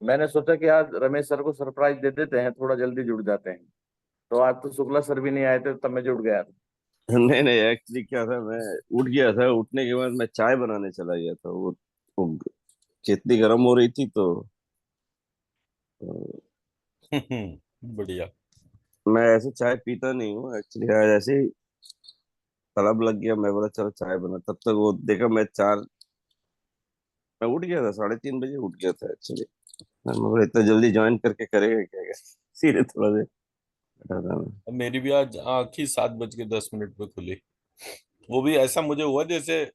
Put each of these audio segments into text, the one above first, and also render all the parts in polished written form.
मैंने सोचा कि आज रमेश सर को सरप्राइज दे देते हैं, थोड़ा जल्दी जुड़ जाते हैं। तो आज तो शुक्ला सर भी नहीं आए थे, तब मैं जुड़ गया था। नहीं नहीं, एक्चुअली क्या था, मैं उठ गया था। उठने के बाद मैं चाय बनाने चला गया था। वो कितनी गर्म हो रही थी तो बढ़िया। मैं ऐसे चाय पीता नहीं हूँ एक्चुअली। आज ऐसे ही तलब लग गया, मैं बोला चलो चाय बना। तब तक वो देखा मैं चार, मैं उठ गया था 3:30 बजे उठ गया था एक्चुअली। मैं बोला इतना जल्दी ज्वाइन करके करेगा क्या क्या। सीधे थोड़ा देर बैठा था मैं। अब मेरी भी आज आँख ही 7:10 पे खुली। वो भी ऐसा मुझे हुआ जैसे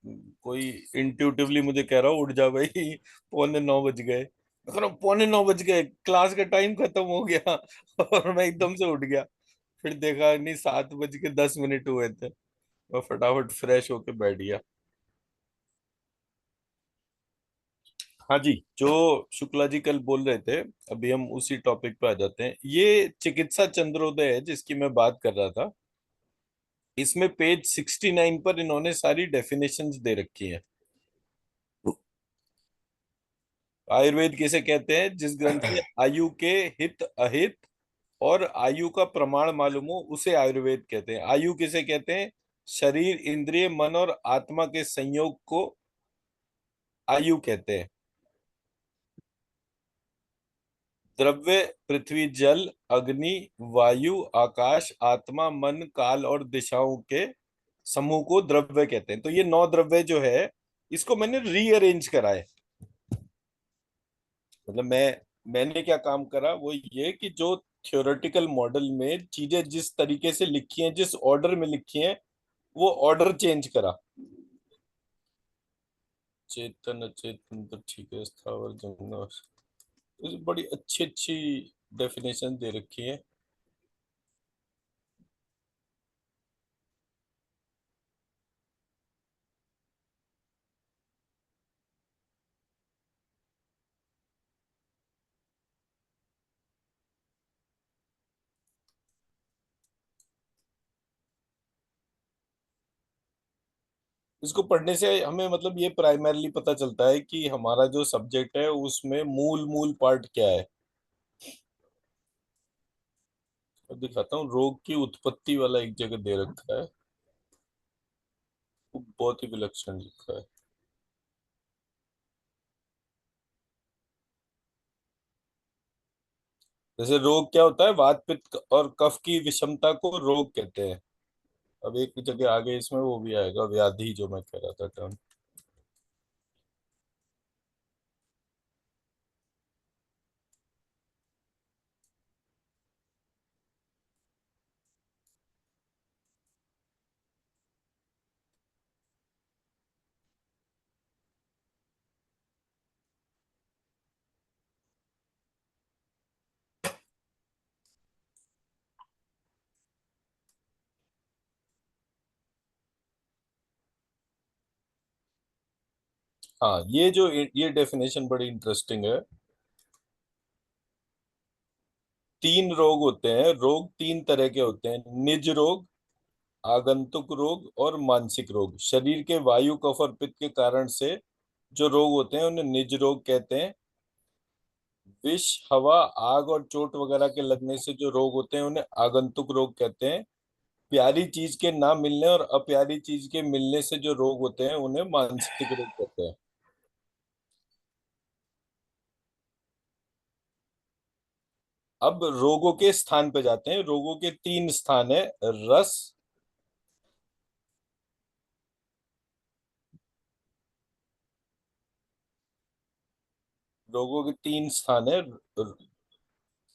कोई इंट्यूटिवली मुझे कह रहा हो उठ जा भाई, 8:45 बज गए। मैं कह रहा हूँ 8:45 बज गए, क्लास का टाइम खत्म हो गया। और मैं एकदम से उठ गया। फिर देखा नहीं, 7:10 हुए थे। मैं फटाफट फ्रेश होके बैठ गया। हाँ जी, जो शुक्ला जी कल बोल रहे थे, अभी हम उसी टॉपिक पे आ जाते हैं। ये चिकित्सा चंद्रोदय है जिसकी मैं बात कर रहा था। इसमें पेज 69 पर इन्होंने सारी डेफिनेशंस दे रखी हैं। आयुर्वेद किसे कहते हैं? जिस ग्रंथ से आयु के हित अहित और आयु का प्रमाण मालूम हो उसे आयुर्वेद कहते हैं। आयु किसे कहते हैं? शरीर, इंद्रिय, मन और आत्मा के संयोग को आयु कहते हैं। द्रव्य पृथ्वी, जल, अग्नि, वायु, आकाश, आत्मा, मन, काल और दिशाओं के समूह को द्रव्य कहते हैं। तो ये 9 द्रव्य जो है, इसको मैंने रीअरेंज करा है। मतलब मैंने क्या काम करा, वो ये कि जो थ्योरेटिकल मॉडल में चीजें जिस तरीके से लिखी हैं, जिस ऑर्डर में लिखी हैं, वो ऑर्डर चेंज करा। चेतन, अचेतन तो ठीक है, स्थावर जंगम, तो बड़ी अच्छी अच्छी डेफिनेशन दे रखी है। इसको पढ़ने से हमें मतलब ये प्राइमरली पता चलता है कि हमारा जो सब्जेक्ट है उसमें मूल मूल पार्ट क्या है। अब दिखाता हूँ, रोग की उत्पत्ति वाला एक जगह दे रखा है। वो बहुत ही विलक्षण लिखा है। जैसे रोग क्या होता है, वात पित्त और कफ की विषमता को रोग कहते हैं। अब एक जगह आगे इसमें वो भी आएगा, व्याधि, जो मैं कह रहा था टर्म। हाँ, ये डेफिनेशन बड़ी इंटरेस्टिंग है। 3 रोग होते हैं। रोग 3 तरह के होते हैं: निज रोग, आगंतुक रोग और मानसिक रोग। शरीर के वायु, कफ और पित्त के कारण से जो रोग होते हैं उन्हें निज रोग कहते हैं। विष, हवा, आग और चोट वगैरह के लगने से जो रोग होते हैं उन्हें आगंतुक रोग कहते हैं। प्यारी चीज के ना मिलने और अप्यारी चीज के मिलने से जो रोग होते हैं उन्हें मानसिक रोग कहते हैं। अब रोगों के स्थान पे जाते हैं। रोगों के 3 स्थान है: रस, रोगों के 3 स्थान है: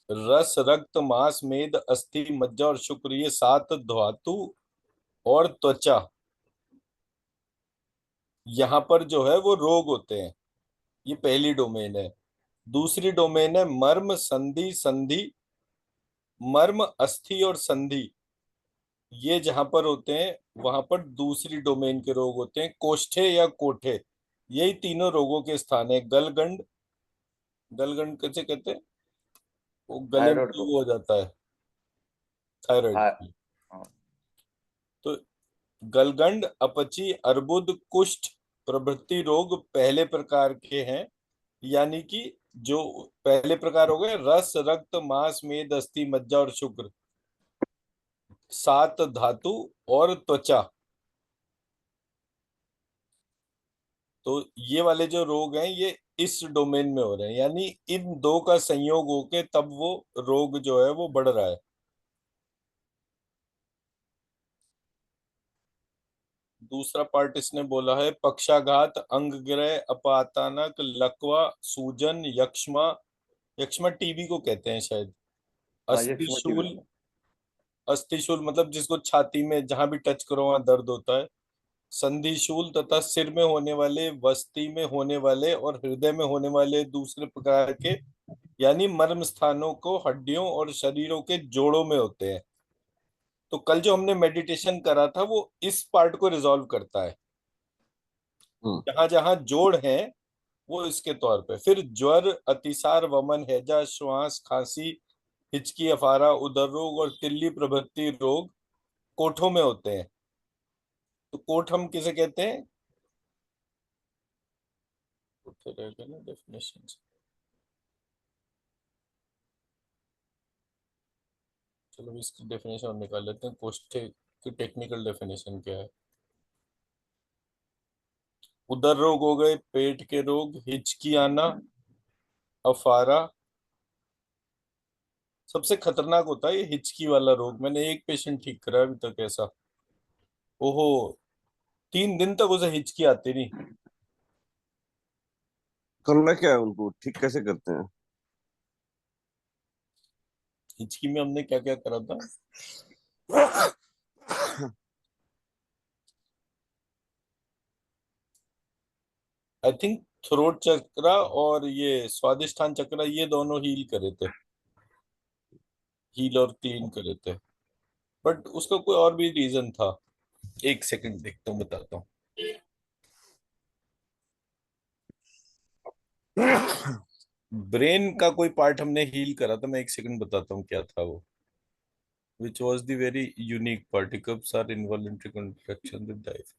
रस, रक्त, मांस, मेद, अस्थि, मज्जा और शुक्र। ये 7 धातु और त्वचा, यहाँ पर जो है वो रोग होते हैं। ये पहली डोमेन है। दूसरी डोमेन है मर्म, संधि, संधि, मर्म, अस्थि और संधि। ये जहां पर होते हैं वहां पर दूसरी डोमेन के रोग होते हैं। कोष्ठे या कोठे, यही तीनों रोगों के स्थान है। गलगंड, गलगंड कैसे कहते हैं? वो गले में थायराइड जो को। वो हो जाता है, थायराइड। था- हाँ। तो गलगंड, अपची, अर्बुद, कुष्ठ प्रभृति रोग पहले प्रकार के हैं, यानी कि जो पहले प्रकार हो गए रस, रक्त, मांस, मेद, अस्थि, मज्जा और शुक्र, सात धातु और त्वचा। तो ये वाले जो रोग हैं ये इस डोमेन में हो रहे हैं, यानी इन दो का संयोग होके तब वो रोग जो है वो बढ़ रहा है। दूसरा पार्ट इसने बोला है पक्षाघात, अंगग्रह, अपातानक, लकवा, सूजन, यक्ष्मा। यक्ष्मा टीबी को कहते हैं शायद। हाँ, ये XMT भी अस्थिशूल, होता अस्थिशूल मतलब जिसको छाती में जहां भी टच करो वहां दर्द होता है। संधिशूल तथा सिर में होने वाले, वस्ती में होने वाले और हृदय में होने वाले दूसरे प्रकार के, यानी मर्म स्थानों को हड्डियों और शरीरों के जोड़ों में होते हैं। तो कल जो हमने मेडिटेशन करा था वो इस पार्ट को रिजॉल्व करता है। हम्म। जहां जहां जोड़ हैं वो इसके तौर पे। फिर ज्वर, अतिसार, वमन, हैजा, श्वास, खांसी, हिचकी, अफारा, उदर रोग और तिल्ली प्रभृति रोग कोठों में होते हैं। तो कोठ हम किसे कहते हैं? तो रहेगा ना डेफिनेशन। चलो इसकी डेफिनेशन हम निकाल लेते हैं, कोष्ठे की टेक्निकल डेफिनेशन क्या है। उदर रोग हो गए, पेट के रोग, हिचकी आना, अफारा। सबसे खतरनाक होता है ये हिचकी वाला रोग। मैंने एक पेशेंट ठीक करा अभी तक ऐसा। ओहो, 3 दिन तक उसे हिचकी आती नहीं। करना क्या है उनको, ठीक कैसे करते हैं? हिचकी में हमने क्या क्या करा था? आई थिंक थ्रोट चक्रा और ये स्वादिष्ठान चक्रा, ये दोनों हील करे थे। हील और क्लीन करे थे। बट उसका कोई और भी रीजन था। एक सेकंड देखता हूँ, बताता हूँ। ब्रेन का कोई पार्ट हमने हील करा था, मैं एक सेकंड बताता हूँ क्या था वो। Which was the very unique part. Hiccups are involuntary contraction with diaphragm.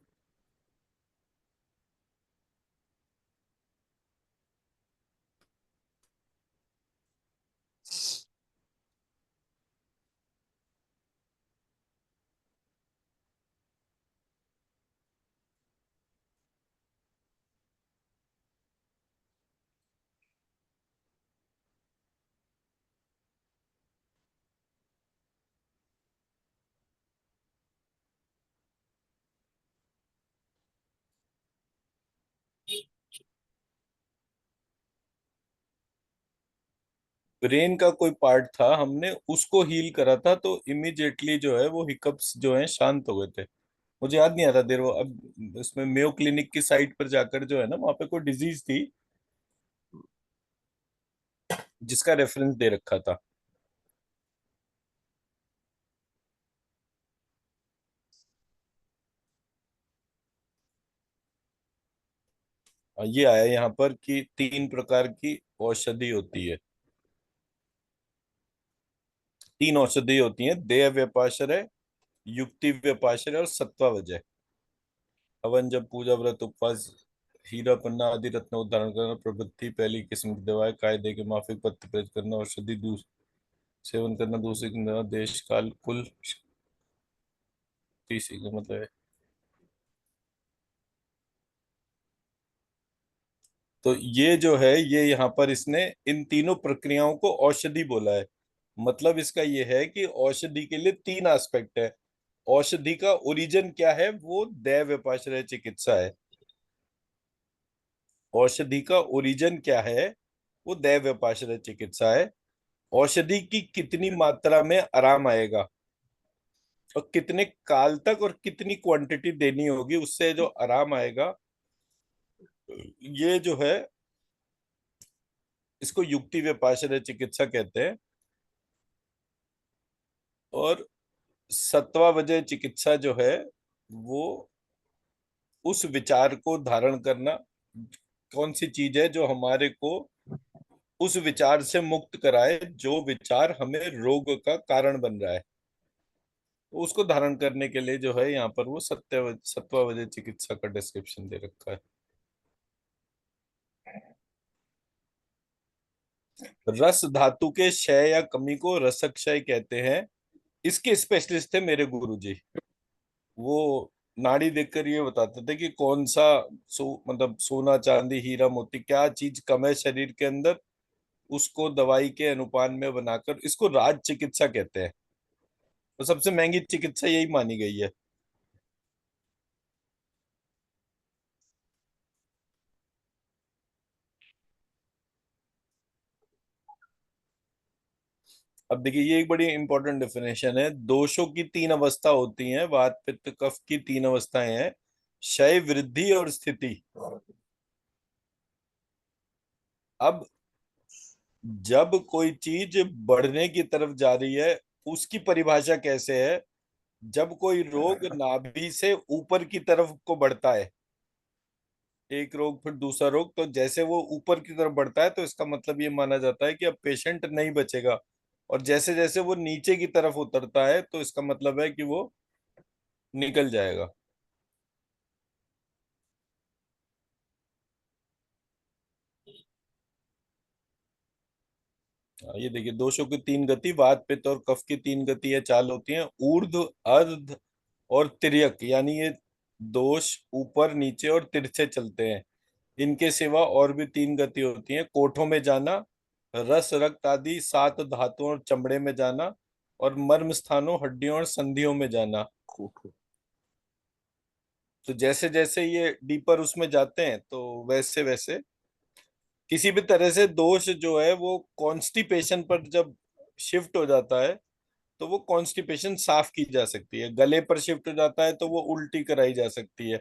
Brain का कोई पार्ट था, हमने उसको हील करा था, तो इमिजिएटली जो है वो हिकअप्स जो है शांत हो गए थे। मुझे याद नहीं आ रहा देर वो अब इसमें मेयो क्लिनिक की साइट पर जाकर जो है ना, वहां पे कोई डिजीज थी जिसका रेफरेंस दे रखा था। ये आया यहाँ पर कि 3 प्रकार की औषधि होती है। 3 औषधि होती हैं, देह व्यपाश्रय, युक्ति व्यपाश्रय और सत्वा वजह। हवन, जब, पूजा, व्रत, उपवास, हीरा पन्ना आदि रत्न उद्धारण करना प्रभृति पहली किस्म की दवाएं। कायदे के माफिक पथ्य परहेज करना, औषधि सेवन करना दूसरी की दवा, देश काल कुल तीसरी का मतलब है। तो ये जो है ये यहाँ पर इसने इन तीनों प्रक्रियाओं को औषधि बोला है। मतलब इसका ये है कि औषधि के लिए 3 एस्पेक्ट है। औषधि का ओरिजिन क्या है? वो दैव व्यपाश्रय चिकित्सा है। औषधि का ओरिजिन क्या है? वो दैव व्यपाश्रय चिकित्सा है। औषधि की कितनी मात्रा में आराम आएगा और कितने काल तक और कितनी क्वांटिटी देनी होगी उससे जो आराम आएगा, ये जो है इसको युक्ति व्यपाश्रय चिकित्सा कहते हैं। और सत्वा वजह चिकित्सा जो है वो उस विचार को धारण करना, कौन सी चीज है जो हमारे को उस विचार से मुक्त कराए जो विचार हमें रोग का कारण बन रहा है, तो उसको धारण करने के लिए जो है यहाँ पर वो सत्वा वजह चिकित्सा का डिस्क्रिप्शन दे रखा है। रस धातु के क्षय या कमी को रसक क्षय कहते हैं। इसके स्पेशलिस्ट थे मेरे गुरुजी। वो नाड़ी देखकर ये बताते थे कि कौन सा मतलब सोना चांदी हीरा मोती क्या चीज कम है शरीर के अंदर, उसको दवाई के अनुपान में बनाकर, इसको राज चिकित्सा कहते हैं। तो सबसे महंगी चिकित्सा यही मानी गई है। अब देखिए ये एक बड़ी इंपॉर्टेंट डेफिनेशन है। दोषों की तीन अवस्था होती हैं, वात पित्त कफ की तीन अवस्थाएं हैं, क्षय वृद्धि और स्थिति। अब जब कोई चीज बढ़ने की तरफ जा रही है, उसकी परिभाषा कैसे है? जब कोई रोग नाभि से ऊपर की तरफ को बढ़ता है, एक रोग फिर दूसरा रोग, तो जैसे वो ऊपर की तरफ बढ़ता है तो इसका मतलब ये माना जाता है कि अब पेशेंट नहीं बचेगा। और जैसे जैसे वो नीचे की तरफ उतरता है तो इसका मतलब है कि वो निकल जाएगा। ये देखिए, दोषों की तीन गति, वात पित्त और कफ की तीन गति या चाल होती हैं, ऊर्ध्व अर्ध और तिर्यक, यानी ये दोष ऊपर नीचे और तिरछे चलते हैं। इनके सिवा और भी तीन गति होती हैं, कोठों में जाना, रस रक्त आदि सात धातुओं और चमड़े में जाना, और मर्म स्थानों हड्डियों और संधियों में जाना। तो जैसे जैसे ये डीपर उसमें जाते हैं तो वैसे वैसे किसी भी तरह से दोष जो है वो कॉन्स्टिपेशन पर जब शिफ्ट हो जाता है तो वो कॉन्स्टिपेशन साफ की जा सकती है। गले पर शिफ्ट हो जाता है तो वो उल्टी कराई जा सकती है।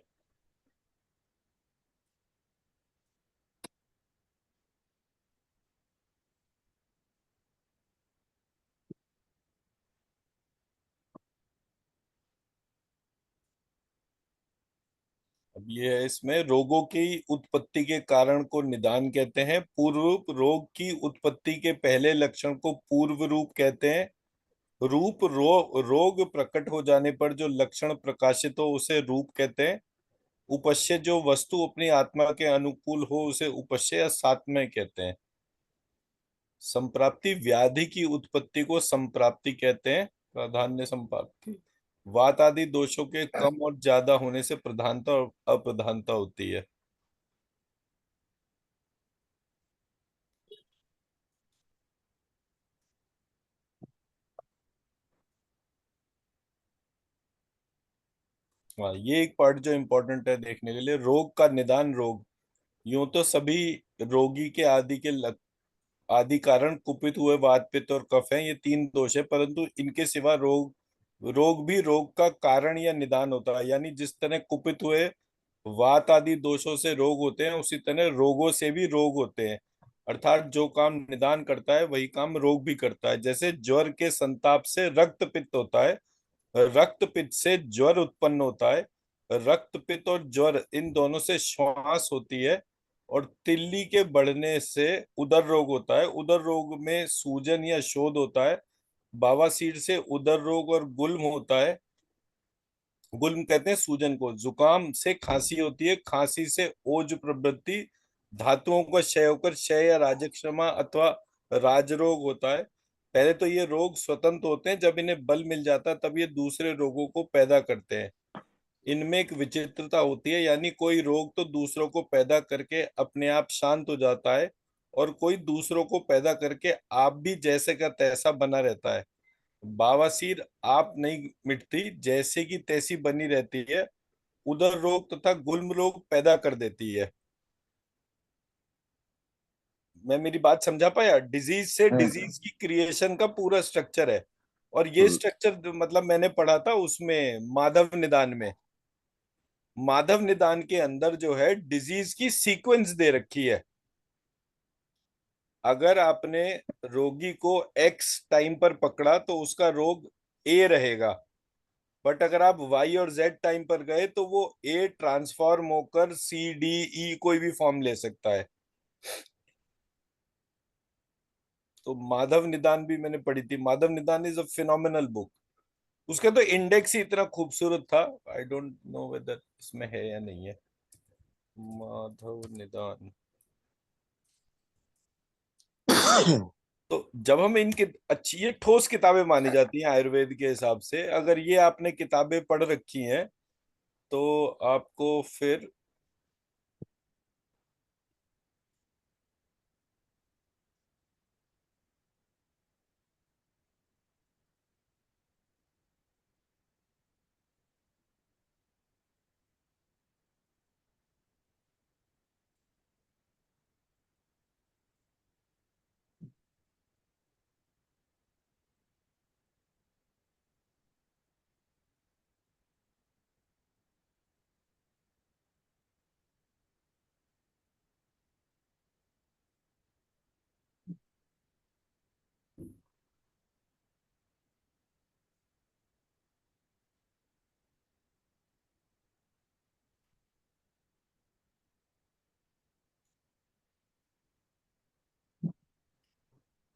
अब ये है इसमें, रोगों की उत्पत्ति के कारण को निदान कहते हैं। पूर्व रोग की उत्पत्ति के पहले लक्षण को पूर्व रूप कहते हैं। रोग प्रकट हो जाने पर जो लक्षण प्रकाशित हो उसे रूप कहते हैं। उपश्य, जो वस्तु अपनी आत्मा के अनुकूल हो उसे उपश्य या सात्मय कहते हैं। संप्राप्ति, व्याधि की उत्पत्ति को संप्राप्ति कहते हैं। प्राधान्य संप्राप्ति, वात आदि दोषों के कम और ज्यादा होने से प्रधानता और अप्रधानता होती है। हाँ, ये एक पार्ट जो इम्पोर्टेंट है देखने के लिए, रोग का निदान। रोग, यूं तो सभी रोगी के आदि कारण कुपित हुए वात पित्त और कफ हैं, ये तीन दोष है, परंतु इनके सिवा रोग भी रोग का कारण या निदान होता है। यानी जिस तरह कुपित हुए वात आदि दोषों से रोग होते हैं, उसी तरह रोगों से भी रोग होते हैं। अर्थात जो काम निदान करता है वही काम रोग भी करता है। जैसे ज्वर के संताप से रक्त पित्त होता है, रक्त पित्त से ज्वर उत्पन्न होता है, रक्त पित्त और ज्वर इन दोनों से श्वास होती है, और तिल्ली के बढ़ने से उदर रोग होता है। उदर रोग में सूजन या शोथ होता है। बवासीर से उदर रोग और गुल्म होता है। गुल्म कहते हैं सूजन को। जुकाम से खांसी होती है, खांसी से ओज प्रवृत्ति, धातुओं का क्षय होकर क्षय या राजक्षमा अथवा राजरोग होता है। पहले तो ये रोग स्वतंत्र होते हैं, जब इन्हें बल मिल जाता है तब ये दूसरे रोगों को पैदा करते हैं। इनमें एक विचित्रता होती है, यानी कोई रोग तो दूसरों को पैदा करके अपने आप शांत हो जाता है, और कोई दूसरों को पैदा करके आप भी जैसे का तैसा बना रहता है। बवासीर आप नहीं मिटती, जैसे की तैसी बनी रहती है। उदर रोग तथा गुल्म रोग पैदा कर देती है। मैं मेरी बात समझा पाया? डिजीज से डिजीज की क्रिएशन का पूरा स्ट्रक्चर है। और ये हम्म। स्ट्रक्चर मतलब मैंने पढ़ा था उसमें माधव निदान में। माधव निदान के अंदर जो है डिजीज की सीक्वेंस दे रखी है। अगर आपने रोगी को एक्स टाइम पर पकड़ा तो उसका रोग ए रहेगा, बट अगर आप वाई और जेड टाइम पर गए तो वो ए ट्रांसफॉर्म होकर सी डी ई कोई भी फॉर्म ले सकता है। तो माधव निदान भी मैंने पढ़ी थी। माधव निदान इज अ फिनोमिनल बुक। उसका तो इंडेक्स ही इतना खूबसूरत था। आई डोंट नो वेदर इसमें है या नहीं है। माधव निदान। तो जब हम इनकी अच्छी, ये ठोस किताबें मानी जाती हैं आयुर्वेद के हिसाब से। अगर ये आपने किताबें पढ़ रखी हैं तो आपको फिर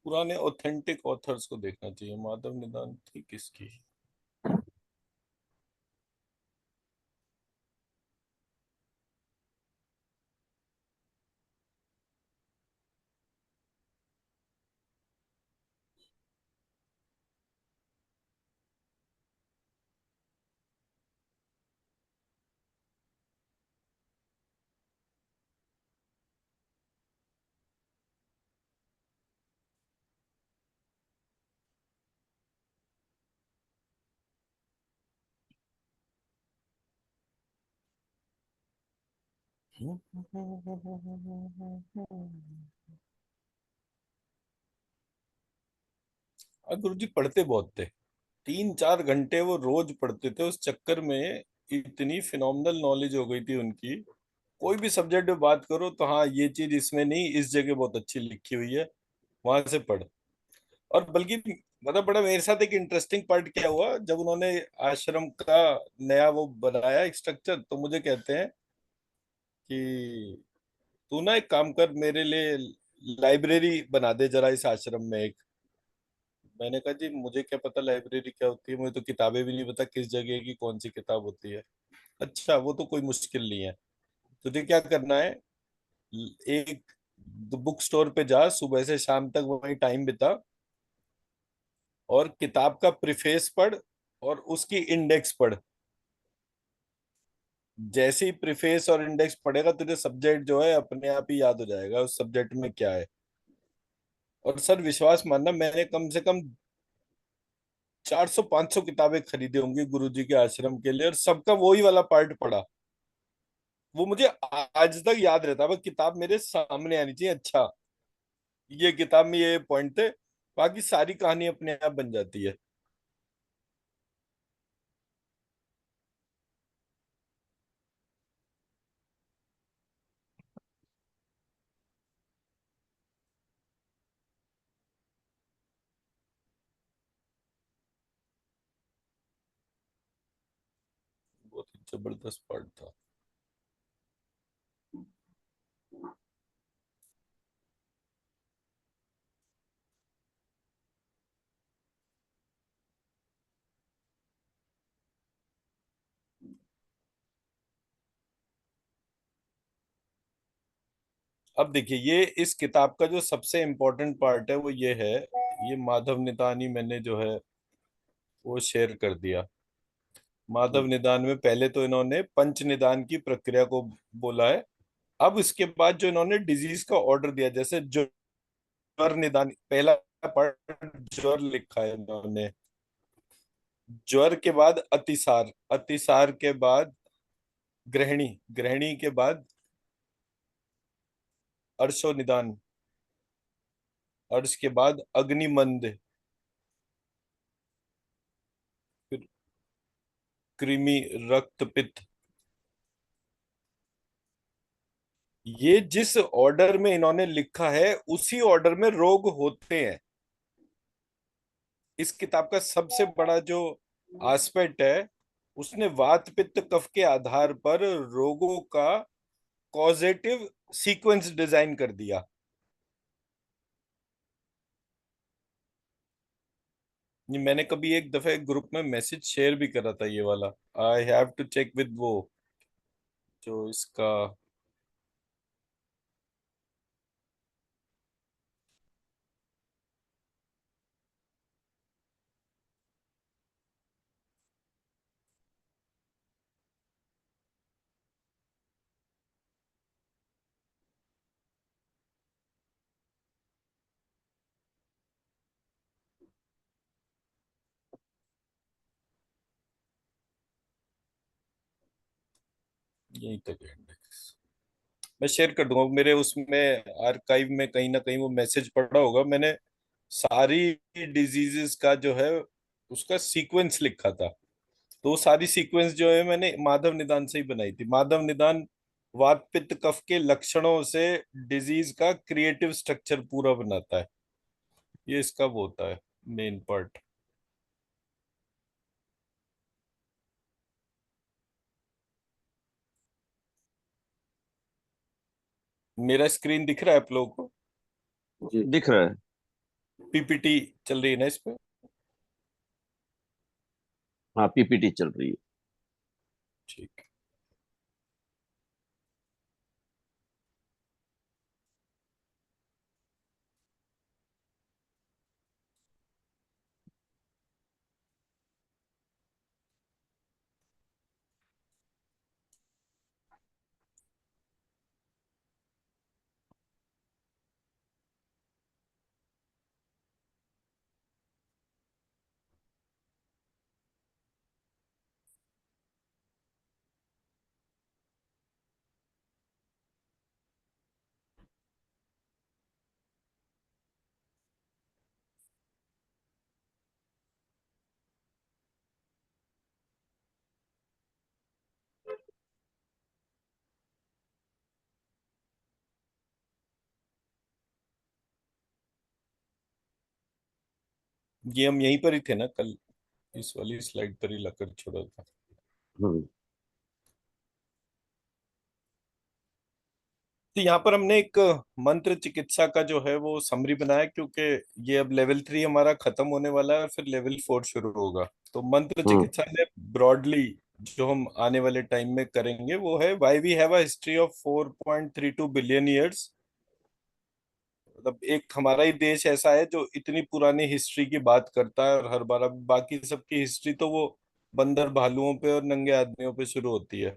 पुराने ऑथेंटिक ऑथर्स को देखना चाहिए। माधव निदान थी किसकी? और गुरु जी पढ़ते बहुत थे, 3-4 घंटे वो रोज पढ़ते थे। उस चक्कर में इतनी फिनोमिनल नॉलेज हो गई थी उनकी। कोई भी सब्जेक्ट में बात करो तो हाँ, ये चीज इसमें नहीं, इस जगह बहुत अच्छी लिखी हुई है, वहां से पढ़। और बल्कि मतलब बड़ा मेरे साथ एक इंटरेस्टिंग पार्ट क्या हुआ, जब उन्होंने आश्रम का नया वो बनाया एक स्ट्रक्चर, तो मुझे कहते हैं कि तू ना एक काम कर, मेरे लिए लाइब्रेरी बना दे जरा इस आश्रम में एक। मैंने कहा जी मुझे क्या पता लाइब्रेरी क्या होती है, मुझे तो किताबें भी नहीं पता किस जगह की कौन सी किताब होती है। अच्छा, वो तो कोई मुश्किल नहीं है। तुझे क्या करना है, एक बुक स्टोर पे जा, सुबह से शाम तक वहीं टाइम बिता, और किताब का प्रिफेस पढ़ और उसकी इंडेक्स पढ़। जैसे ही प्रिफेस और इंडेक्स पढ़ेगा तुझे सब्जेक्ट जो है अपने आप ही याद हो जाएगा उस सब्जेक्ट में क्या है। और सर विश्वास मानना, मैंने कम से कम 400-500 किताबें खरीदी होंगी गुरुजी के आश्रम के लिए, और सबका वही वाला पार्ट पढ़ा। वो मुझे आज तक याद रहता है, बस किताब मेरे सामने आनी चाहिए। अच्छा, ये किताब में ये पॉइंट थे, बाकी सारी कहानी अपने आप बन जाती है। बहुत ही जबरदस्त पार्ट था। अब देखिए, ये इस किताब का जो सबसे इम्पोर्टेंट पार्ट है वो ये है, ये माधव निदानी मैंने जो है वो शेयर कर दिया। माधव निदान में पहले तो इन्होंने पंच निदान की प्रक्रिया को बोला है। अब इसके बाद जो इन्होंने डिजीज का ऑर्डर दिया, जैसे ज्वर निदान पहला पार्ट ज्वर लिखा है इन्होंने, ज्वर के बाद अतिसार, अतिसार के बाद ग्रहणी, ग्रहणी के बाद अर्शो निदान, अर्श के बाद अग्निमंद, फिर कृमि, रक्त पित्त। ये जिस ऑर्डर में इन्होंने लिखा है उसी ऑर्डर में रोग होते हैं। इस किताब का सबसे बड़ा जो एस्पेक्ट है, उसने वात पित्त कफ के आधार पर रोगों का कॉजेटिव सीक्वेंस डिजाइन कर दिया। ये मैंने कभी एक दफे ग्रुप में मैसेज शेयर भी करा था, ये वाला। I have to check with वो जो इसका यही तक है इंडेक्स। मैं शेयर कर दूंगा मेरे उसमें आर्काइव में, कहीं ना कहीं वो मैसेज पड़ा होगा मैंने। सारी डिजीजेस का जो है उसका सीक्वेंस लिखा था। तो वो सारी सीक्वेंस जो है मैंने माधव निदान से ही बनाई थी। माधव निदान वात पित्त कफ के लक्षणों से डिजीज का क्रिएटिव स्ट्रक्चर पूरा बनाता है। ये इसका वो होता है मेन पार्ट। मेरा स्क्रीन दिख रहा है आप लोगों को? जी। दिख रहा है। पीपीटी चल रही है ना इस पे? हाँ, पीपीटी चल रही है। ठीक। ये हम यहीं पर ही थे ना कल, इस वाली स्लाइड पर ही लाकर छोड़ा था। हम्म। तो यहाँ पर हमने एक मंत्र चिकित्सा का जो है वो समरी बनाया, क्योंकि ये अब लेवल 3 हमारा खत्म होने वाला है, फिर लेवल 4 शुरू होगा। तो मंत्र हम्म। चिकित्सा में ब्रॉडली जो हम आने वाले टाइम में करेंगे वो है why we have a history of 4.32 billion years. मतलब एक हमारा ही देश ऐसा है जो इतनी पुरानी हिस्ट्री की बात करता है, और हर बार अब बाकी सबकी हिस्ट्री तो वो बंदर भालुओं पे और नंगे आदमियों पे शुरू होती है।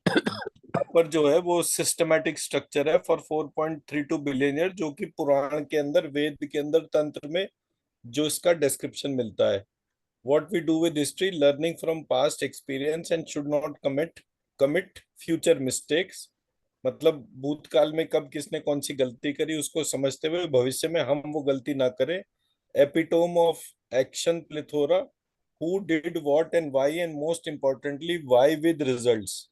यहाँ पर जो है वो सिस्टमैटिक स्ट्रक्चर है फॉर 4.32 बिलियन ईयर, जो कि पुराण के अंदर, वेद के अंदर, तंत्र में जो इसका डिस्क्रिप्शन मिलता है। What we do with history, learning from past experience and should not commit future mistakes. मतलब भूतकाल में कब किसने कौन सी गलती करी उसको समझते हुए भविष्य में हम वो गलती ना करें। Epitome of action plethora, who did what and why, and most importantly why with results.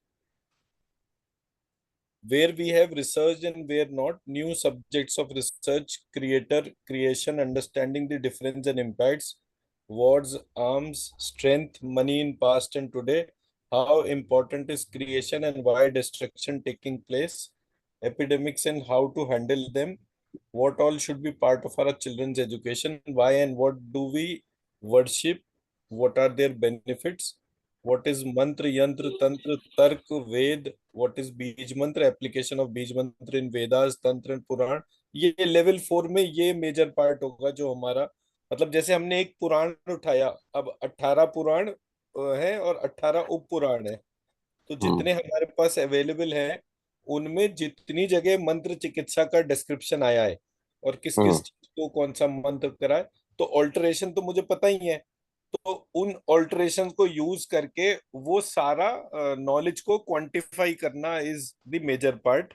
Where we have researched and where not, new subjects of research, creator, creation, understanding the difference and impacts, words, arms, strength, money in past and today, how important is creation and why destruction taking place, epidemics and how to handle them, what all should be part of our children's education, why and what do we worship, what are their benefits, what is mantra, yantra, tantra, tark, ved, what is बीज मंत्र, application of बीज मंत्र in Vedas, तंत्र and पुराण। ये level 4 में ये major part होगा जो हमारा, मतलब जैसे हमने एक पुराण उठाया, अब 18 पुराण है और 18 उप पुराण है। तो हम्म। जितने हमारे पास अवेलेबल है उनमें जितनी जगह मंत्र चिकित्सा का डिस्क्रिप्शन आया है और किस हम्म। किस चीज को कौन सा मंत्र करा है, तो ऑल्टरेशन तो मुझे पता ही है। तो उन ऑल्टरेशन को यूज करके वो सारा नॉलेज को क्वांटिफाई करना इज द मेजर पार्ट।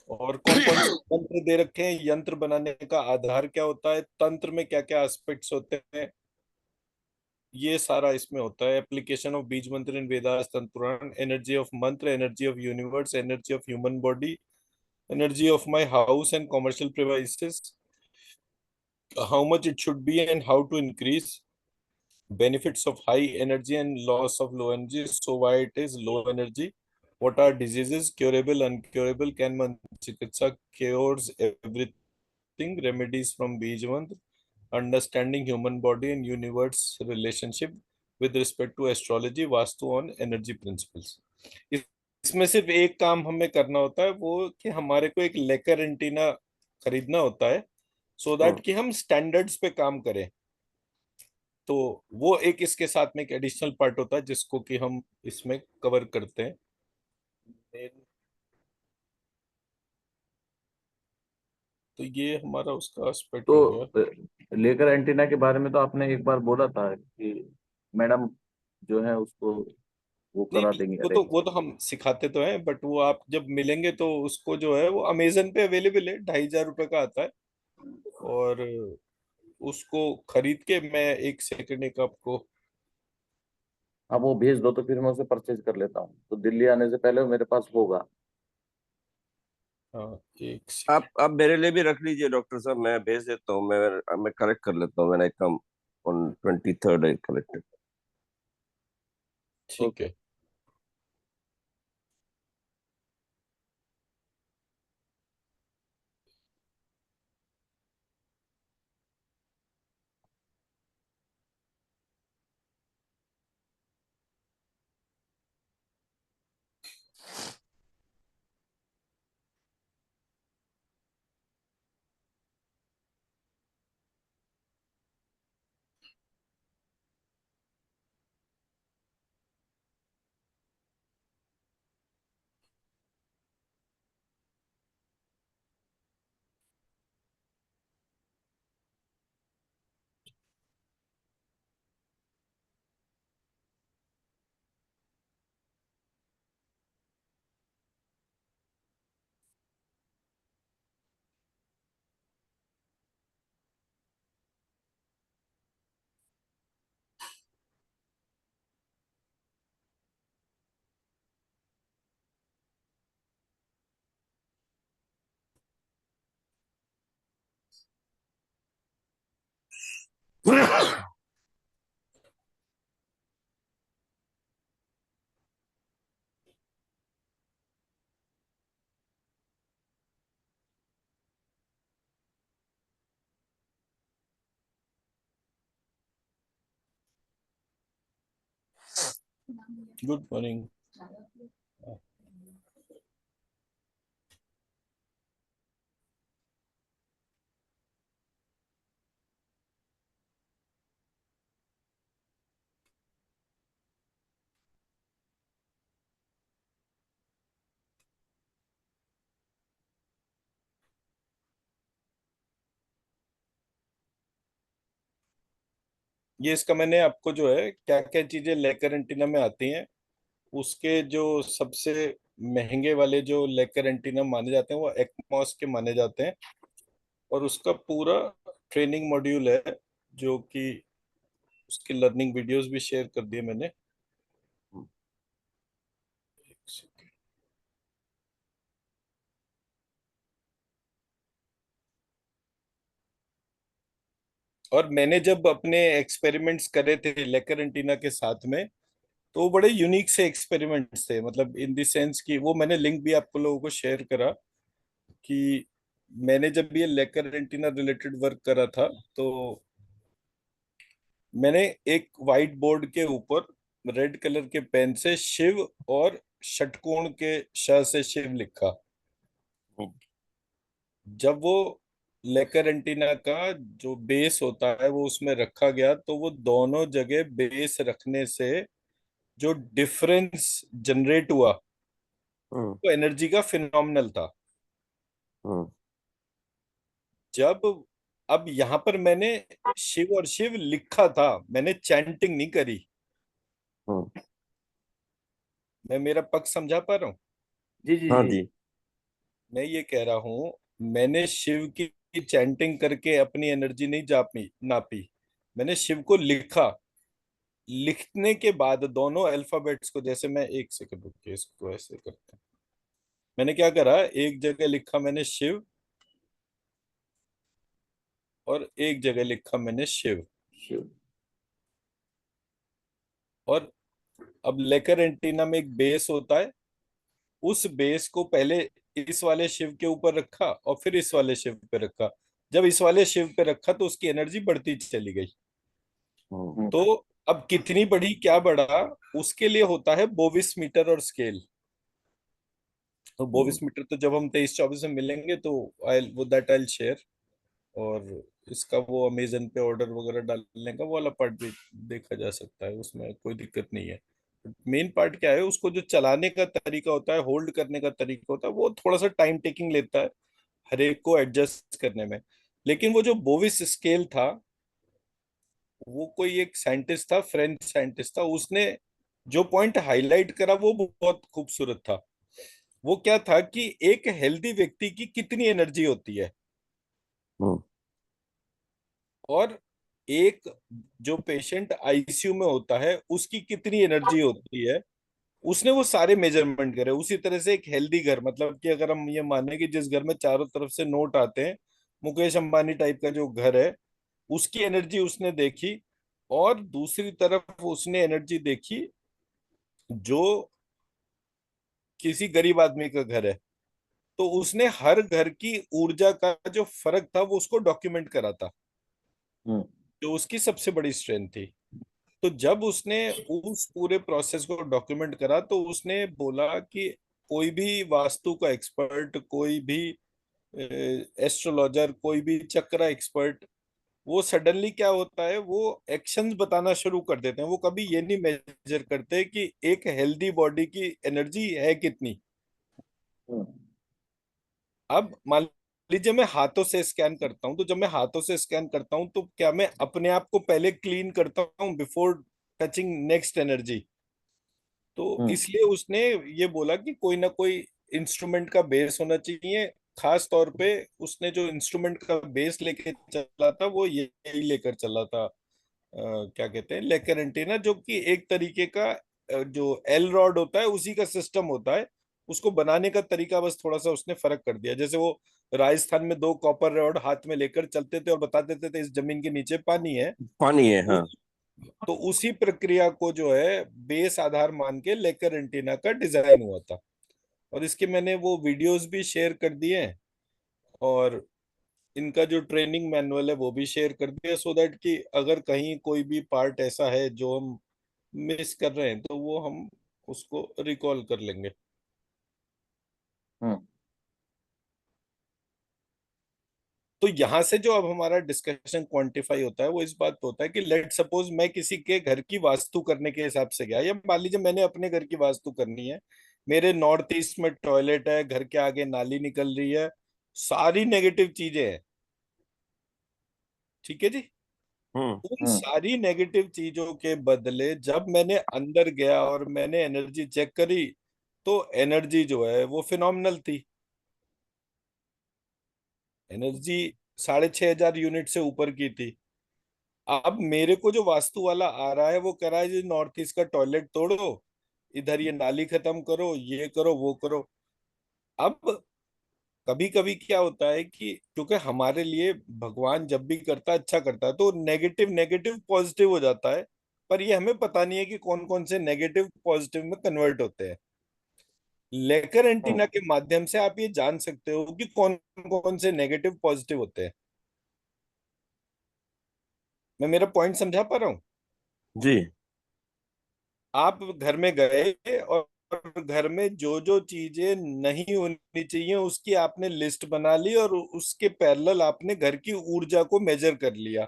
और कौन कौन से तंत्र दे रखे हैं, यंत्र बनाने का आधार क्या होता है, तंत्र में क्या क्या एस्पेक्ट्स होते हैं, ये सारा इसमें होता है। एप्लीकेशन ऑफ बीज मंत्र in Vedas tantra Puran, energy of mantra, energy of universe, energy of human body, energy of my house and commercial premises, how much it should be and how to increase, benefits of high energy and loss of low energy, so why it is low energy, what are diseases, curable, uncurable, can manchikitsa cures everything, remedies from beej mantra, understanding human body and universe relationship with respect to astrology, vastu on energy principles। इसमें सिर्फ एक काम हमें करना होता है, वो कि हमारे को एक लेकर एंटीना खरीदना होता है, सो दैट हम्म। कि हम स्टैंडर्ड्स पे काम करें। तो वो एक इसके साथ में एक एडिशनल पार्ट होता है जिसको कि हम इसमें कवर करते हैं। तो ये हमारा उसका एस्पेक्ट हो गया। तो लेकर एंटीना के बारे में तो आपने एक बार बोला था कि मैडम जो है उसको वो नहीं करा नहीं, देंगे वो तो अरेंज। वो तो हम सिखाते तो हैं, बट वो आप जब मिलेंगे तो उसको जो है वो अमेजन पे अवेलेबल है, 2,500 रुपये का आता है। और उसको खरीद के मैं एक सेकंड एक आपको, आप वो भेज दो तो फिर मैं उसे परचेज कर लेता हूँ, तो दिल्ली आने से पहले वो मेरे पास होगा। हाँ एक आप मेरे लिए भी रख लीजिए डॉक्टर साहब, मैं भेज देता हूँ, मैं कलेक्ट कर लेता हूँ, मैंने come on 23rd I collected. ठीक है। Good morning. ये इसका मैंने आपको जो है क्या क्या चीजें लेकर एंटीना में आती हैं, उसके जो सबसे महंगे वाले जो लेकर एंटीना माने जाते हैं वो एक्मॉस के माने जाते हैं। और उसका पूरा ट्रेनिंग मॉड्यूल है, जो कि उसकी लर्निंग वीडियोस भी शेयर कर दिए मैंने। और मैंने जब अपने एक्सपेरिमेंट्स करे थे लेकर एंटीना के साथ में, तो वो बड़े यूनिक से एक्सपेरिमेंट्स थे, मतलब इन द सेंस कि वो मैंने लिंक भी आपको लोगों को शेयर करा कि मैंने जब ये लेकर एंटीना रिलेटेड वर्क करा था, तो मैंने एक वाइट बोर्ड के ऊपर रेड कलर के पेन से शिव और षटकोण के श से शिव लिखा। जब वो लेकर एंटीना का जो बेस होता है वो उसमें रखा गया, तो वो दोनों जगह बेस रखने से जो डिफरेंस जनरेट हुआ हम्म। वो एनर्जी का फिनोमिनल था। हम्म। जब अब यहाँ पर मैंने शिव और शिव लिखा था, मैंने चैंटिंग नहीं करी। हम्म। मैं मेरा पक्ष समझा पा रहा हूँ? जी जी हाँ जी। जी। मैं ये कह रहा हूँ, मैंने शिव की चैंटिंग करके अपनी एनर्जी नहीं जापी नापी, मैंने शिव को लिखा। लिखने के बाद दोनों अल्फाबेट्स को, जैसे मैं एक सेकंड रुकिए इसको ऐसे करते हैं, मैंने क्या करा, एक जगह लिखा मैंने शिव और एक जगह लिखा मैंने शिव। शिव। और अब लेकर एंटीना में एक बेस होता है, उस बेस को पहले इस वाले शिव के ऊपर रखा और फिर इस वाले शिव पे रखा। जब इस वाले शिव पे रखा तो उसकी एनर्जी बढ़ती चली गई। हम्म। तो अब कितनी बढ़ी क्या बढ़ा, उसके लिए होता है बोविस मीटर और स्केल। तो हम्म। बोविस मीटर तो जब हम 23-24 में मिलेंगे तो आई वो दैट आई शेयर। और इसका वो अमेजन पे ऑर्डर वगैरह डालने का वो वाला पार्ट भी देखा जा सकता है, उसमें कोई दिक्कत नहीं है। मेन पार्ट क्या है, उसको जो चलाने का तरीका होता है, होल्ड करने का तरीका होता है, वो थोड़ा सा टाइम टेकिंग लेता है हर एक को एडजस्ट करने में। लेकिन वो जो बोविस स्केल था, वो कोई एक साइंटिस्ट था, फ्रेंच साइंटिस्ट था, उसने जो पॉइंट हाईलाइट करा वो बहुत खूबसूरत था। वो क्या था कि एक हेल्दी व्यक्ति की कितनी एनर्जी होती है, हम्म। और एक जो पेशेंट आईसीयू में होता है उसकी कितनी एनर्जी होती है। उसने वो सारे मेजरमेंट करे। उसी तरह से एक हेल्दी घर, मतलब कि अगर हम ये माने कि जिस घर में चारों तरफ से नोट आते हैं, मुकेश अंबानी टाइप का जो घर है, उसकी एनर्जी उसने देखी। और दूसरी तरफ उसने एनर्जी देखी जो किसी गरीब आदमी का घर है, तो उसने हर घर की ऊर्जा का जो फर्क था वो उसको डॉक्यूमेंट करा था, हम्म जो उसकी सबसे बड़ी स्ट्रेंथ थी। तो जब उसने उस पूरे प्रोसेस को डॉक्यूमेंट करा तो उसने बोला कि कोई भी वास्तु का एक्सपर्ट, कोई भी एस्ट्रोलॉजर, कोई भी चक्रा एक्सपर्ट, वो सडनली क्या होता है, वो एक्शंस बताना शुरू कर देते हैं। वो कभी ये नहीं मेजर करते कि एक हेल्दी बॉडी की एनर्जी है कितनी। हम्म अब मान लीजिए मैं हाथों से स्कैन करता हूं, तो जब मैं हाथों से स्कैन करता हूं तो क्या मैं अपने आप को पहले क्लीन करता हूं बिफोर टचिंग नेक्स्ट एनर्जी? तो हम्म इसलिए उसने ये बोला कि कोई ना कोई इंस्ट्रूमेंट का बेस होना चाहिए। खास तौर पे उसने जो इंस्ट्रूमेंट का बेस लेके चला था वो यही लेकर चला था, क्या कहते हैं, लेकर एंटीना, जो कि एक तरीके का जो एल रॉड होता है उसी का सिस्टम होता है। उसको बनाने का तरीका बस थोड़ा सा उसने फर्क कर दिया। जैसे वो राजस्थान में दो कॉपर रॉड हाथ में लेकर चलते थे और बता देते थे इस जमीन के नीचे पानी है। पानी है, हाँ। उस तो उसी प्रक्रिया को जो है बेस आधार मान के लेकर एंटीना का डिजाइन हुआ था। और इसके मैंने वो वीडियोस भी शेयर कर दिए हैं, और इनका जो ट्रेनिंग मैनुअल है वो भी शेयर कर दिया, सो दैट कि अगर कहीं कोई भी पार्ट ऐसा है जो हम मिस कर रहे हैं तो वो हम उसको रिकॉल कर लेंगे। हम्म तो यहां से जो अब हमारा डिस्कशन क्वांटिफाई होता है वो इस बात पे होता है कि लेट सपोज मैं किसी के घर की वास्तु करने के हिसाब से गया, या मान लीजिए मैंने अपने घर की वास्तु करनी है। मेरे नॉर्थ ईस्ट में टॉयलेट है, घर के आगे नाली निकल रही है, सारी नेगेटिव चीजें हैं। ठीक है जी। हम्म। उन हम्म सारी नेगेटिव चीजों के बदले जब मैंने अंदर गया और मैंने एनर्जी चेक करी, तो एनर्जी जो है वो फिनोमिनल थी। एनर्जी 6,500 यूनिट से ऊपर की थी। अब मेरे को जो वास्तु वाला आ रहा है वो कह रहा है जी नॉर्थ ईस्ट का टॉयलेट तोड़ो, इधर ये नाली खत्म करो, ये करो वो करो। अब कभी कभी क्या होता है कि क्योंकि हमारे लिए भगवान जब भी करता है अच्छा करता है, तो नेगेटिव नेगेटिव पॉजिटिव हो जाता है। पर ये हमें पता नहीं है कि कौन कौन से नेगेटिव पॉजिटिव में कन्वर्ट होते हैं। लेकर हम्म एंटीना के माध्यम से आप ये जान सकते हो कि कौन कौन से नेगेटिव पॉजिटिव होते हैं। मैं मेरा पॉइंट समझा पा रहा हूँ? जी। आप घर में गए और घर में जो जो चीजें नहीं होनी चाहिए उसकी आपने लिस्ट बना ली, और उसके पैरेलल आपने घर की ऊर्जा को मेजर कर लिया।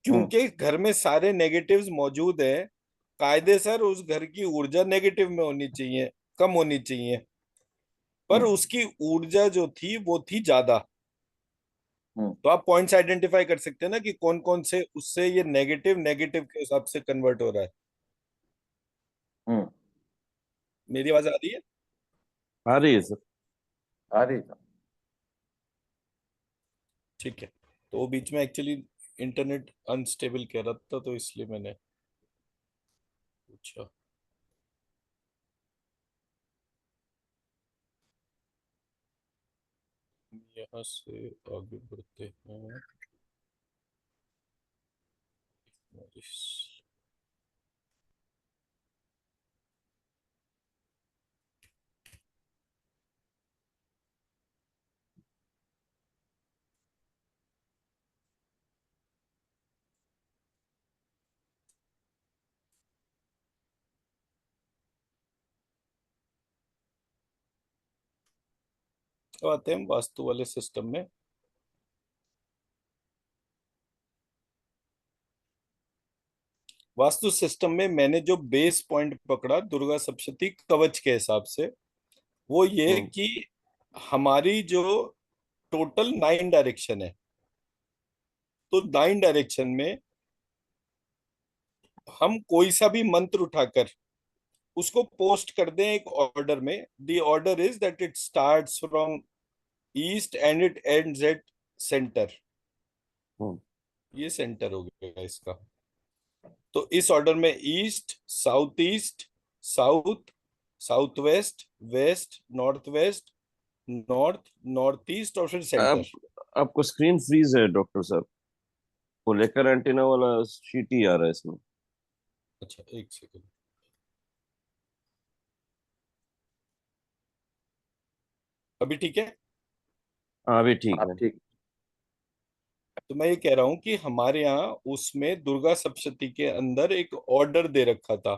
हम्म क्योंकि घर में सारे नेगेटिव्स मौजूद हैं, कायदे सर उस घर की ऊर्जा नेगेटिव में होनी चाहिए, कम होनी चाहिए। पर हम्म उसकी ऊर्जा जो थी वो थी ज्यादा। हम्म तो आप पॉइंट्स आइडेंटिफाई कर सकते हैं ना कि कौन कौन से उससे ये नेगेटिव नेगेटिव के हिसाब से कन्वर्ट हो रहा है। हम्म मेरी आवाज आ रही है? आ रही है सर। आ रही था। ठीक है। तो वो बीच में एक्चुअली इंटरनेट अनस्टेबल कह रहा था, तो इसलिए मैंने पूछा। यहाँ से आगे बढ़ते हैं। तो आते हैं वास्तु वाले सिस्टम में। वास्तु सिस्टम में मैंने जो बेस पॉइंट पकड़ा दुर्गा सप्तशती कवच के हिसाब से, वो ये हम्म। कि हमारी जो टोटल 9 डायरेक्शन है, तो 9 डायरेक्शन में हम कोई सा भी मंत्र उठाकर उसको पोस्ट कर दें एक ऑर्डर में, the order is that it starts from east and it ends at centre. Hmm. ये सेंटर हो गया इसका। तो इस ऑर्डर में east, south, south west, west, north west, north, north east और फिर अब सेंटर। आपको स्क्रीन फ्रीज है डॉक्टर साहब, वो लेकर एंटीना वाला शीट ही आ रहा है इसमें। अच्छा, एक सेकंड। अभी ठीक है? हाँ अभी ठीक आप है। ठीक। तो मैं ये कह रहा हूँ कि हमारे यहाँ उसमें दुर्गा सप्तशती के अंदर एक ऑर्डर दे रखा था,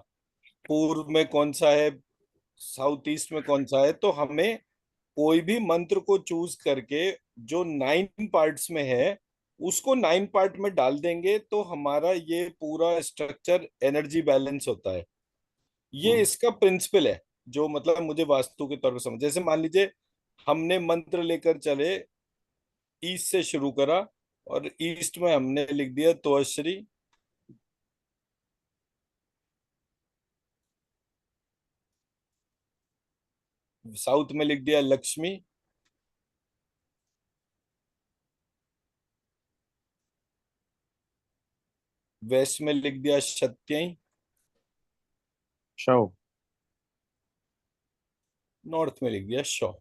पूर्व में कौन सा है, साउथ ईस्ट में कौन सा है। तो हमें कोई भी मंत्र को चूज करके जो 9 पार्ट्स में है उसको 9 पार्ट में डाल देंगे तो हमारा ये पूरा स्ट्रक्चर एनर्जी बैलेंस होता है। ये हम्म। इसका प्रिंसिपल है, जो मतलब मुझे वास्तु के तौर पर समझ। जैसे मान लीजिए हमने मंत्र लेकर चले, ईस्ट से शुरू करा और ईस्ट में हमने लिख दिया तोश्री, साउथ में लिख दिया लक्ष्मी, वेस्ट में लिख दिया सत्यई, शाओ। नॉर्थ में लिख दिया शौ।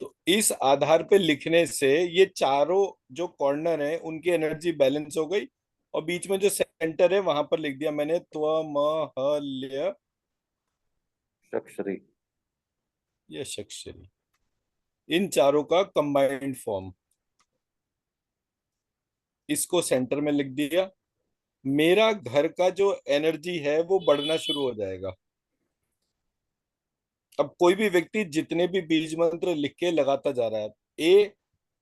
तो इस आधार पे लिखने से ये चारों जो कॉर्नर हैं उनकी एनर्जी बैलेंस हो गई। और बीच में जो सेंटर है वहां पर लिख दिया मैंने त्वमहल्य शक्षरी। यशस्वी। इन चारों का कंबाइंड फॉर्म, इसको सेंटर में लिख दिया। मेरा घर का जो एनर्जी है वो बढ़ना शुरू हो जाएगा। अब कोई भी व्यक्ति जितने भी बीज मंत्र लिख के लगाता जा रहा है, ए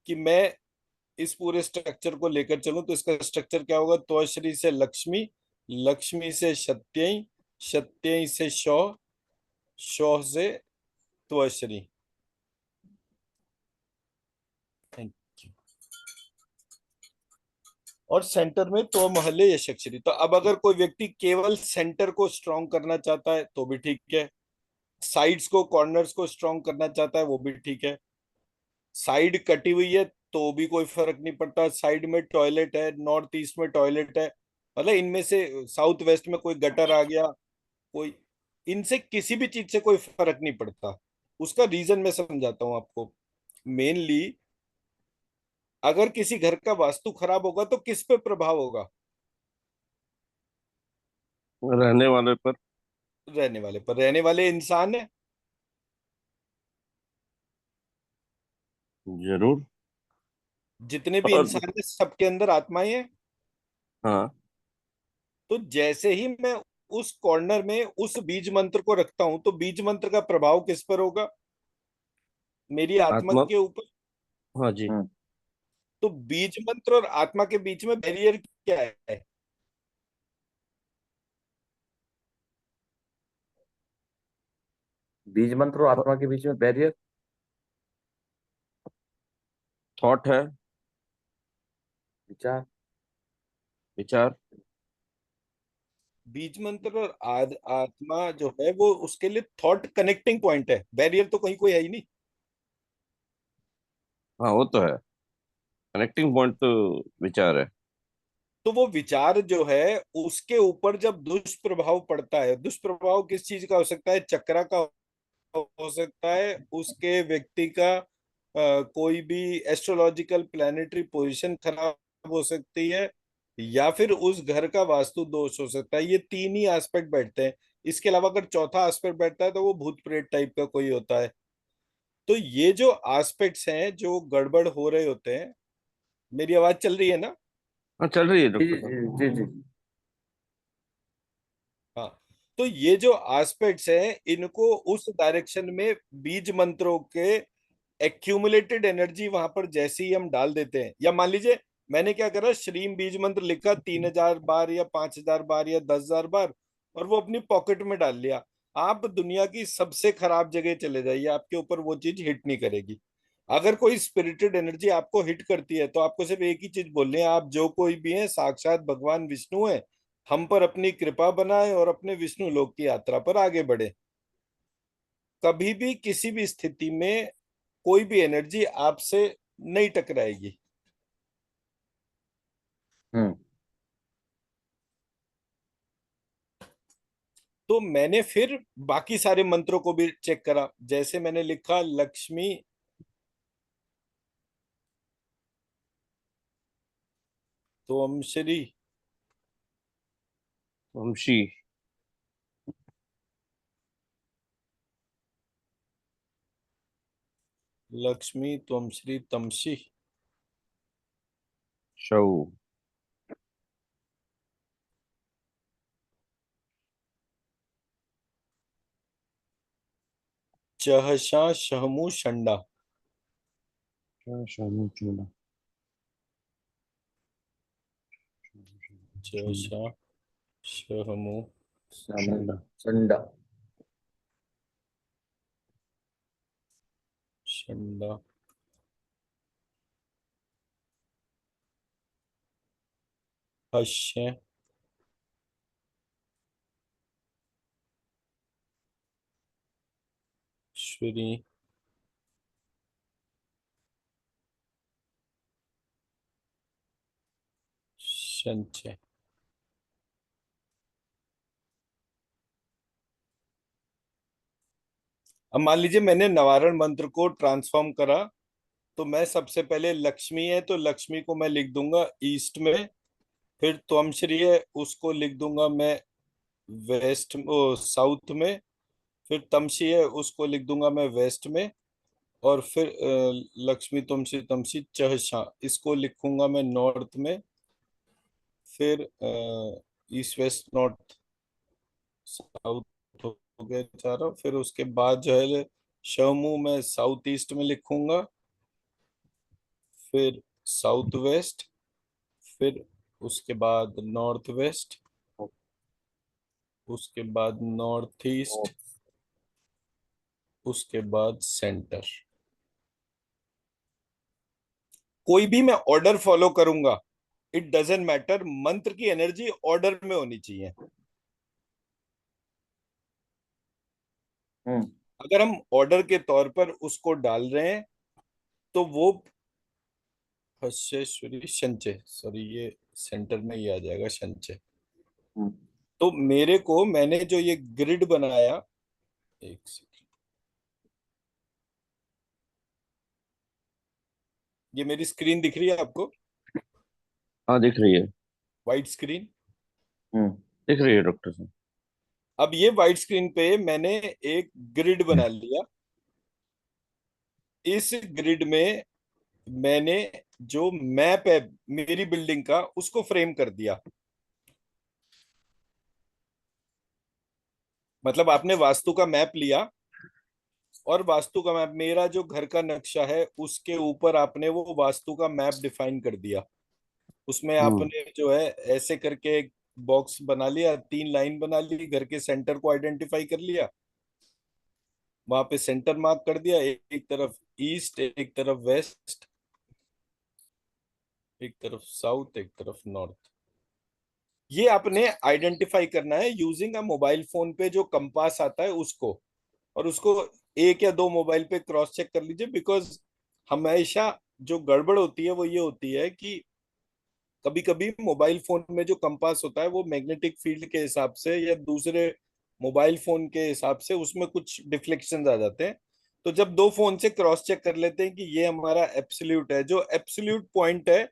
कि मैं इस पूरे स्ट्रक्चर को लेकर चलूं, तो इसका स्ट्रक्चर क्या होगा? त्वश्री से लक्ष्मी, लक्ष्मी से सत्यई, सत्यई से शौ, शौ से त्वश्री। Thank you. और सेंटर में तो महले यशस्वी। तो अब अगर कोई व्यक्ति केवल सेंटर को स्ट्रॉन्ग करना चाहता है तो भी ठीक है, साइड्स को, कॉर्नर्स को स्ट्रॉन्ग करना चाहता है वो भी ठीक है, साइड कटी हुई है तो भी कोई फर्क नहीं पड़ता, साइड में टॉयलेट है, नॉर्थ ईस्ट में टॉयलेट है, मतलब इनमें से साउथ वेस्ट में कोई गटर आ गया, कोई, इनसे किसी भी चीज से कोई फर्क नहीं पड़ता। उसका रीजन मैं समझाता हूं आपको। मेनली अगर किसी घर का वास्तु खराब होगा तो किस पे प्रभाव होगा? रहने वाले पर। रहने वाले पर। रहने वाले इंसान है। जरूर। जितने भी और इंसान है सबके अंदर आत्माएं हैं। हाँ। तो जैसे ही मैं उस कॉर्नर में उस बीज मंत्र को रखता हूं तो बीज मंत्र का प्रभाव किस पर होगा? मेरी आत्मा आत्मा। के ऊपर। हाँ जी। हम्म। तो बीज मंत्र और आत्मा के बीच में बैरियर क्या है? बीज मंत्र और आत्मा के बीच में बैरियर। थॉट है। विचार। विचार। बीज मंत्र और आत्मा जो है वो उसके लिए थॉट कनेक्टिंग पॉइंट है, बैरियर तो कहीं कोई है ही नहीं। हाँ वो तो है, कनेक्टिंग पॉइंट तो विचार है। तो वो विचार जो है उसके ऊपर जब दुष्प्रभाव पड़ता है, दुष्प्रभाव किस चीज का हो सकता है? चक्रा का हो सकता है, उसके व्यक्ति का कोई भी एस्ट्रोलॉजिकल प्लैनेटरी पोजीशन खराब हो सकती है, या फिर उस घर का वास्तु दोष हो सकता है। ये तीन ही एस्पेक्ट बैठते हैं। इसके अलावा अगर चौथा एस्पेक्ट बैठता है तो वो भूत प्रेत टाइप का कोई होता है। तो ये जो एस्पेक्ट्स हैं जो गड़बड़ हो रहे होते हैं। मेरी आवाज चल रही है ना? हाँ चल रही है जी डॉक्टर जी साहब। जी जी जी। हाँ। तो ये जो एस्पेक्ट्स हैं इनको उस डायरेक्शन में बीज मंत्रों के एक्यूमुलेटेड एनर्जी वहां पर जैसे ही हम डाल देते हैं, या मान लीजिए मैंने क्या करा, श्रीम बीज मंत्र लिखा 3,000 बार या 5,000 बार या 10,000 बार, और वो अपनी पॉकेट में डाल लिया। आप दुनिया की सबसे खराब जगह चले जाइए, आपके ऊपर वो चीज हिट नहीं करेगी। अगर कोई स्पिरिटेड एनर्जी आपको हिट करती है तो आपको सिर्फ एक ही चीज बोलनी है, आप जो कोई भी हैं साक्षात भगवान विष्णु है, हम पर अपनी कृपा बनाए और अपने विष्णु लोक की यात्रा पर आगे बढ़े। कभी भी किसी भी स्थिति में कोई भी एनर्जी आपसे नहीं टकराएगी। हम्म। तो मैंने फिर बाकी सारे मंत्रों को भी चेक करा, जैसे मैंने लिखा लक्ष्मी त्वम श्री, वंशी। लक्ष्मी त्वम श्री तमसी, शौ। चहशा शहमु शंडा। शामु चूड़ा। चहशा शहमु शामू शंडा। चंडा। शंडा। हस्य श्री संचय। अब मान लीजिए मैंने निवारण मंत्र को ट्रांसफॉर्म करा, तो मैं सबसे पहले लक्ष्मी है तो लक्ष्मी को मैं लिख दूंगा ईस्ट में, फिर त्वमश्री है उसको लिख दूंगा मैं वेस्ट साउथ में, फिर तमशी है उसको लिख दूंगा मैं वेस्ट में, और फिर लक्ष्मी तमशी तमशी चहशा इसको लिखूंगा मैं नॉर्थ में, फिर ईस्ट वेस्ट नॉर्थ साउथ हो गया चारों, फिर उसके बाद जो है शमू में साउथ ईस्ट में लिखूंगा, फिर साउथ वेस्ट, फिर उसके बाद नॉर्थ वेस्ट, उसके बाद नॉर्थ ईस्ट, उसके बाद सेंटर। कोई भी मैं ऑर्डर फॉलो करूंगा, इट डजेंट मैटर, मंत्र की एनर्जी ऑर्डर में होनी चाहिए। हम्म। अगर हम ऑर्डर के तौर पर उसको डाल रहे हैं तो वो हस्येश्वरी संचय, सॉरी ये सेंटर में ही आ जाएगा संचय। हम्म। तो मेरे को मैंने जो ये ग्रिड बनाया, एक सेकंड, ये मेरी स्क्रीन दिख रही है आपको, हाँ दिख रही है। White screen. हम्म। दिख रही है डॉक्टर साहब। अब ये वाइट स्क्रीन पे मैंने एक ग्रिड बना लिया। इस ग्रिड में मैंने जो मैप है मेरी बिल्डिंग का उसको फ्रेम कर दिया। मतलब आपने वास्तु का मैप लिया और वास्तु का मैप, मेरा जो घर का नक्शा है उसके ऊपर आपने वो वास्तु का मैप डिफाइन कर दिया। उसमें हम्म। आपने जो है ऐसे करके एक बॉक्स बना लिया, 3 लाइन बना ली, घर के सेंटर को आइडेंटिफाई कर लिया, वहां पे सेंटर मार्क कर दिया, एक तरफ ईस्ट, एक तरफ वेस्ट, एक तरफ साउथ, एक तरफ नॉर्थ। ये आपने आइडेंटिफाई करना है यूजिंग अ मोबाइल फोन पे जो कंपास आता है उसको, और उसको एक या दो मोबाइल पे क्रॉस चेक कर लीजिए, बिकॉज हमेशा जो गड़बड़ होती है वो ये होती है कि कभी कभी मोबाइल फोन में जो कंपास होता है वो मैग्नेटिक फील्ड के हिसाब से या दूसरे मोबाइल फोन के हिसाब से उसमें कुछ डिफ्लेक्शन आ जाते हैं। तो जब दो फोन से क्रॉस चेक कर लेते हैं कि ये हमारा एब्सोल्यूट है, जो एब्सोल्यूट पॉइंट है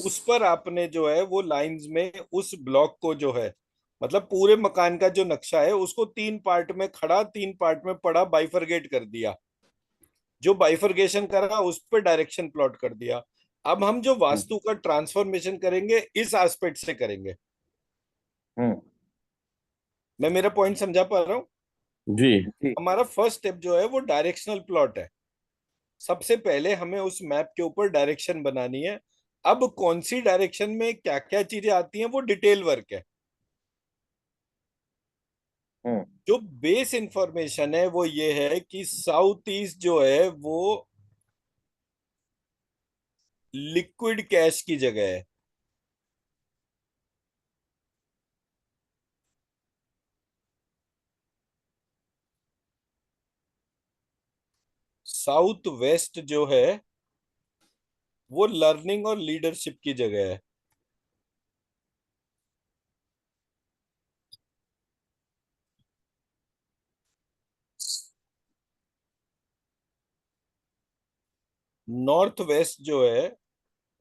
उस पर आपने जो है वो लाइंस में उस ब्लॉक को जो है, मतलब पूरे मकान का जो नक्शा है उसको 3 पार्ट में खड़ा, 3 पार्ट में पड़ा बाइफरगेट कर दिया। जो बाइफरकेशन करा उस पर डायरेक्शन प्लॉट कर दिया। अब हम जो वास्तु का ट्रांसफॉर्मेशन करेंगे इस एस्पेक्ट से करेंगे। हम्म। मैं मेरा पॉइंट समझा पा रहा हूँ। जी। जी। हमारा फर्स्ट स्टेप जो है वो डायरेक्शनल प्लॉट है। सबसे पहले हमें उस मैप के ऊपर डायरेक्शन बनानी है। अब कौन सी डायरेक्शन में क्या क्या चीजें आती हैं वो डिटेल वर्क है। हम्म। जो बेस इंफॉर्मेशन है वो ये है कि साउथ ईस्ट जो है वो लिक्विड कैश की जगह है। साउथ वेस्ट जो है वो लर्निंग और लीडरशिप की जगह है। नॉर्थ वेस्ट जो है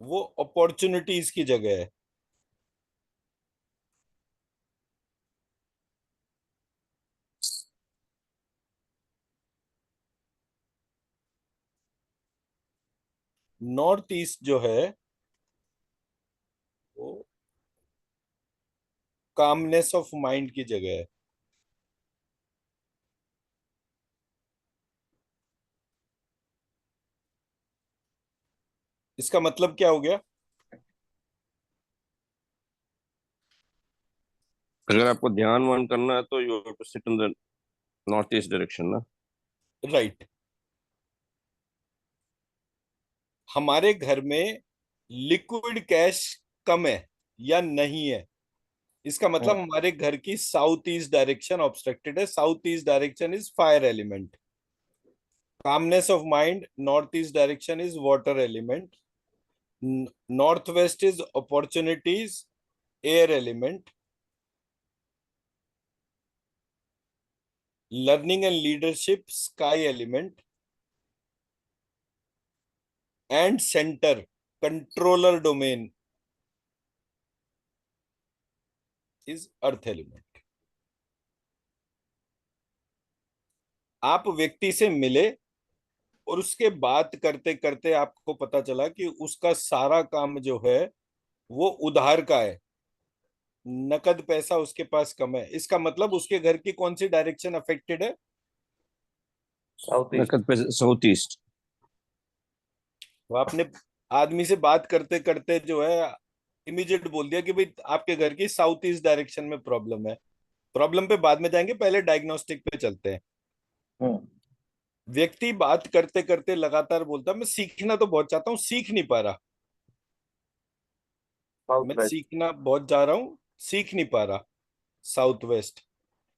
वो अपॉर्चुनिटीज की जगह है। नॉर्थ ईस्ट जो है वो कामनेस ऑफ माइंड की जगह है। इसका मतलब क्या हो गया? अगर आपको ध्यान वान करना है तो you have to sit in the north east direction ना। राइट। हमारे घर में लिक्विड कैश कम है या नहीं है, इसका मतलब हम्म, हमारे घर की साउथ ईस्ट डायरेक्शन ऑब्स्ट्रक्टेड है। South east direction is fire element. Calmness of mind, north east direction is water element. North west is opportunities, air element. Learning and leadership, sky element. And centre, controller domain is earth element. आप व्यक्ति से मिले और उसके बात करते करते आपको पता चला कि उसका सारा काम जो है वो उधार का है, नकद पैसा उसके पास कम है। इसका मतलब उसके घर की कौन सी डायरेक्शन अफेक्टेड है? South east. नकद पे साउथ ईस्ट। तो आपने आदमी से बात करते करते जो है इमीडिएट बोल दिया कि भाई आपके घर की साउथ ईस्ट डायरेक्शन में प्रॉब्लम है। प्रॉब्लम पे बाद में जाएंगे, पहले डायग्नोस्टिक पे चलते हैं। हम्म, व्यक्ति बात करते करते लगातार बोलता मैं सीखना तो बहुत चाहता हूँ, सीख नहीं पा रहा। साउथ मैं वेस्ट। सीखना बहुत जा रहा हूँ, सीख नहीं पा रहा। South west.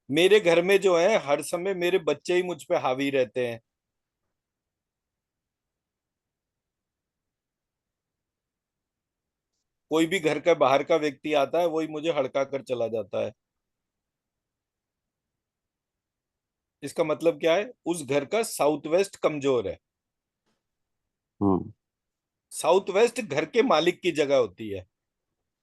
मेरे घर में जो है हर समय मेरे बच्चे ही मुझ पे हावी रहते हैं। कोई भी घर का बाहर का व्यक्ति आता है वही मुझे हड़का कर चला जाता है। इसका मतलब क्या है? उस घर का साउथ वेस्ट कमजोर है। हम्म। साउथ वेस्ट घर के मालिक की जगह होती है।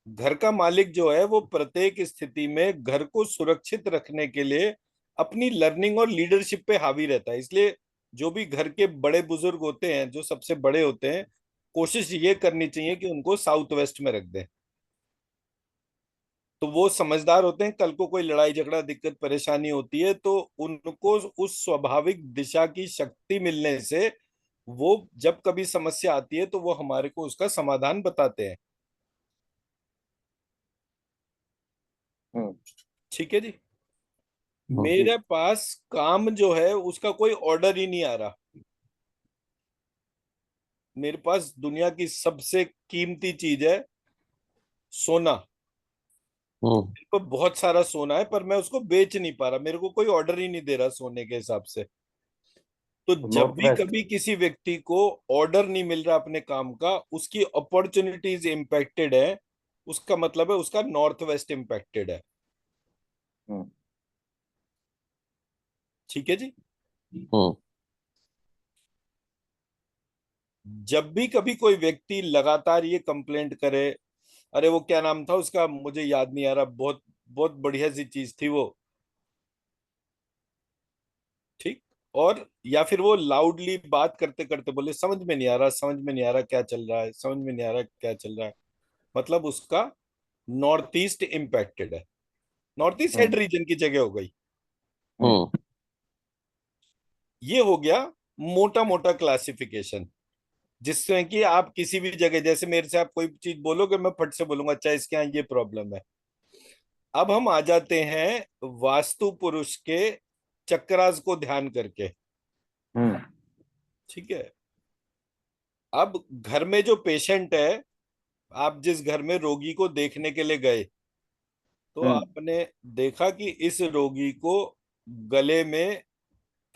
घर का मालिक जो है वो प्रत्येक स्थिति में घर को सुरक्षित रखने के लिए अपनी लर्निंग और लीडरशिप पे हावी रहता है। इसलिए जो भी घर के बड़े बुजुर्ग होते हैं, जो सबसे बड़े होते हैं, कोशिश ये करनी चाहिए कि उनको साउथ वेस्ट में रख दें। तो वो समझदार होते हैं, कल को कोई लड़ाई झगड़ा दिक्कत परेशानी होती है तो उनको उस स्वाभाविक दिशा की शक्ति मिलने से वो जब कभी समस्या आती है तो वो हमारे को उसका समाधान बताते हैं। हम्म, ठीक है जी। हम्म। जी। मेरे पास काम जो है उसका कोई ऑर्डर ही नहीं आ रहा। मेरे पास दुनिया की सबसे कीमती चीज है सोना। हम्म। मेरे को बहुत सारा सोना है पर मैं उसको बेच नहीं पा रहा, मेरे को कोई ऑर्डर ही नहीं दे रहा सोने के हिसाब से। तो जब नॉर्थ भी वेस्ट। कभी किसी व्यक्ति को ऑर्डर नहीं मिल रहा अपने काम का, उसकी अपॉर्चुनिटीज इम्पैक्टेड है, उसका मतलब है उसका नॉर्थ वेस्ट इम्पैक्टेड है। हम्म, ठीक है जी। हम्म। जब भी कभी कोई व्यक्ति लगातार ये कंप्लेंट करे, अरे वो क्या नाम था उसका मुझे याद नहीं आ रहा, बहुत बहुत बढ़िया सी चीज थी वो। ठीक। और या फिर वो लाउडली बात करते करते बोले समझ में नहीं आ रहा, समझ में नहीं आ रहा क्या चल रहा है, समझ में नहीं आ रहा क्या चल रहा है, मतलब उसका नॉर्थ ईस्ट इम्पैक्टेड है। नॉर्थ ईस्ट हेड हम्म, रीजन की जगह हो गई। हम्म, हम्म। ये हो गया मोटा मोटा क्लासिफिकेशन, जिससे कि आप किसी भी जगह, जैसे मेरे से आप कोई चीज बोलोगे मैं फट से बोलूंगा अच्छा इसके यहाँ ये प्रॉब्लम है। अब हम आ जाते हैं वास्तु पुरुष के चक्रास को ध्यान करके। हम्म, ठीक है। अब घर में जो पेशेंट है, आप जिस घर में रोगी को देखने के लिए गए, तो हम्म। आपने देखा कि इस रोगी को गले में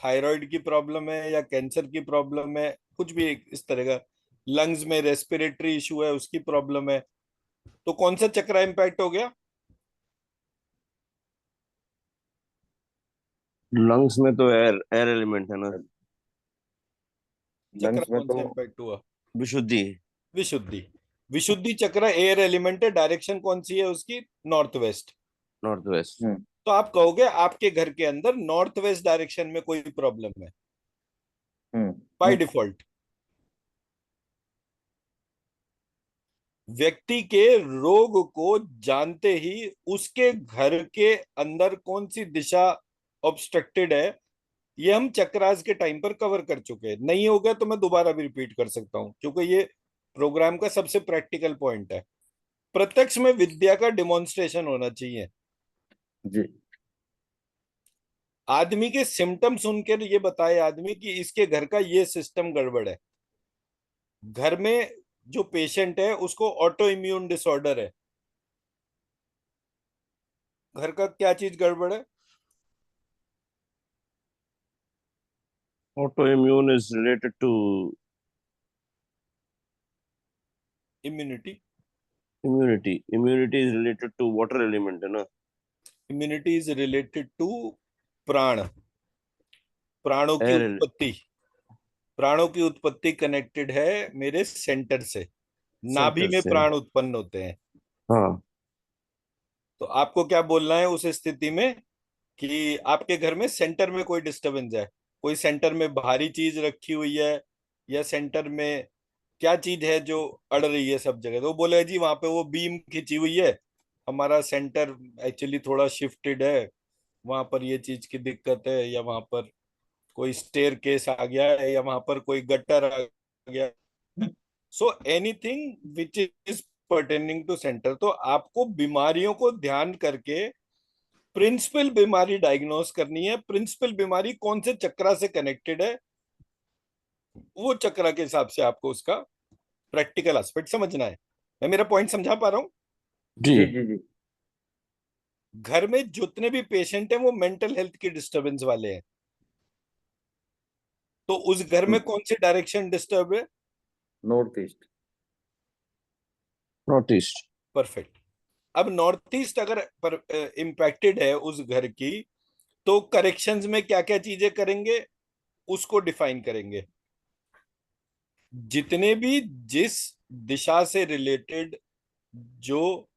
थायराइड की प्रॉब्लम है या कैंसर की प्रॉब्लम है, कुछ भी इस तरह का, लंग्स में रेस्पिरेटरी इशू है, उसकी प्रॉब्लम है। तो कौन सा चक्रा इम्पैक्ट हो गया? लंग्स में तो एयर एयर एलिमेंट है ना। चक्र लंग्स में कौन सा तो इम्पैक्ट हुआ? विशुद्धि। विशुद्धि। विशुद्धि चक्र एयर एलिमेंट है, डायरेक्शन कौन सी है उसकी? North west. North west. हम्म। तो आप कहोगे आपके घर के अंदर नॉर्थ वेस्ट डायरेक्शन में कोई प्रॉब्लम है हम्म। बाय हम्म। डिफॉल्ट। व्यक्ति के रोग को जानते ही उसके घर के अंदर कौन सी दिशा ऑब्स्ट्रक्टेड है, ये हम चक्रास के टाइम पर कवर कर चुके हैं। नहीं हो गया तो मैं दोबारा भी रिपीट कर सकता हूं, क्योंकि ये प्रोग्राम का सबसे प्रैक्टिकल पॉइंट है। प्रत्यक्ष में विद्या का डिमॉन्स्ट्रेशन होना चाहिए। जी। आदमी के सिम्टम सुनकर ये बताए आदमी कि इसके घर का ये सिस्टम गड़बड़ है। घर में जो पेशेंट है उसको ऑटो इम्यून डिसऑर्डर है। घर का क्या चीज गड़बड़ है? Autoimmune is related to immunity. immunity. Immunity is related to water element है ना। इम्यूनिटी इज रिलेटेड टू प्राण, प्राणों की एयर। उत्पत्ति। प्राणों की उत्पत्ति कनेक्टेड है मेरे सेंटर से। नाभि सेंटर में से। प्राण उत्पन्न होते हैं। हाँ। तो आपको क्या बोलना है उस स्थिति में कि आपके घर में सेंटर में कोई डिस्टरबेंस है, कोई सेंटर में भारी चीज रखी हुई है, या सेंटर में क्या चीज है जो अड़ रही है सब जगह। तो वो बोले जी वहां पे वो बीम खिंची हुई है, हमारा सेंटर एक्चुअली थोड़ा शिफ्टेड है, वहां पर ये चीज की दिक्कत है, या वहां पर कोई स्टेयर केस आ गया है, या वहां पर कोई गटर आ गया। So anything which is pertaining to centre. तो आपको बीमारियों को ध्यान करके प्रिंसिपल बीमारी डायग्नोस करनी है। प्रिंसिपल बीमारी कौन से चक्रा से कनेक्टेड है, वो चक्रा के हिसाब से आपको उसका प्रैक्टिकल एस्पेक्ट समझना है। मैं मेरा पॉइंट समझा पा रहा हूँ? जी। जी। जी। जी। घर में जितने भी पेशेंट हैं वो मेंटल हेल्थ की डिस्टरबेंस वाले हैं। तो उस घर में कौन सी डायरेक्शन डिस्टर्ब है? North east. North east. Perfect. अब नॉर्थ ईस्ट अगर इम्पैक्टेड है उस घर की, तो करेक्शंस में क्या क्या चीजें करेंगे उसको डिफाइन करेंगे। जितने भी जिस दिशा से रिलेटेड, जो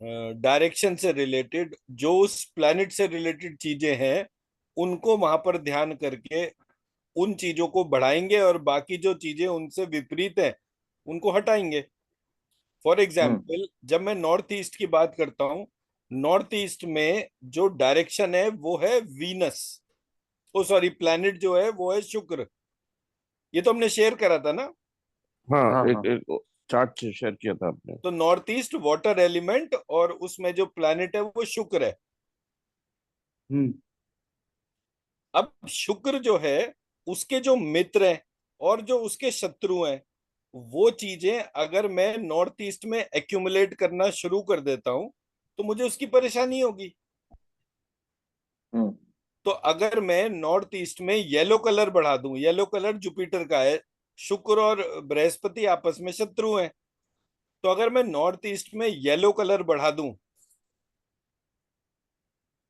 डायरेक्शन से रिलेटेड, जो उस प्लैनेट से रिलेटेड चीजें हैं, उनको वहां पर ध्यान करके उन चीजों को बढ़ाएंगे, और बाकी जो चीजें उनसे विपरीत है उनको हटाएंगे। For hmm. एग्जाम्पल जब मैं नॉर्थ ईस्ट की बात करता हूं, नॉर्थ ईस्ट में जो डायरेक्शन है वो है वीनस। ओ सॉरी, प्लैनेट जो है वो है शुक्र। ये तो हमने शेयर करा था ना। हाँ, हाँ एक हाँ। एक चार्ट शेयर किया था आपने। तो नॉर्थ ईस्ट वाटर एलिमेंट, और उसमें जो प्लैनेट है वो शुक्र है। हम्म। अब शुक्र जो है, उसके जो मित्र हैं और जो उसके शत्रु हैं, वो चीजें अगर मैं नॉर्थ ईस्ट में एक्यूमुलेट करना शुरू कर देता हूं तो मुझे उसकी परेशानी होगी। हम्म। तो अगर मैं नॉर्थ ईस्ट में येलो कलर बढ़ा दूं, येलो कलर जुपिटर का है, शुक्र और बृहस्पति आपस में शत्रु हैं, तो अगर मैं नॉर्थ ईस्ट में येलो कलर बढ़ा दूं,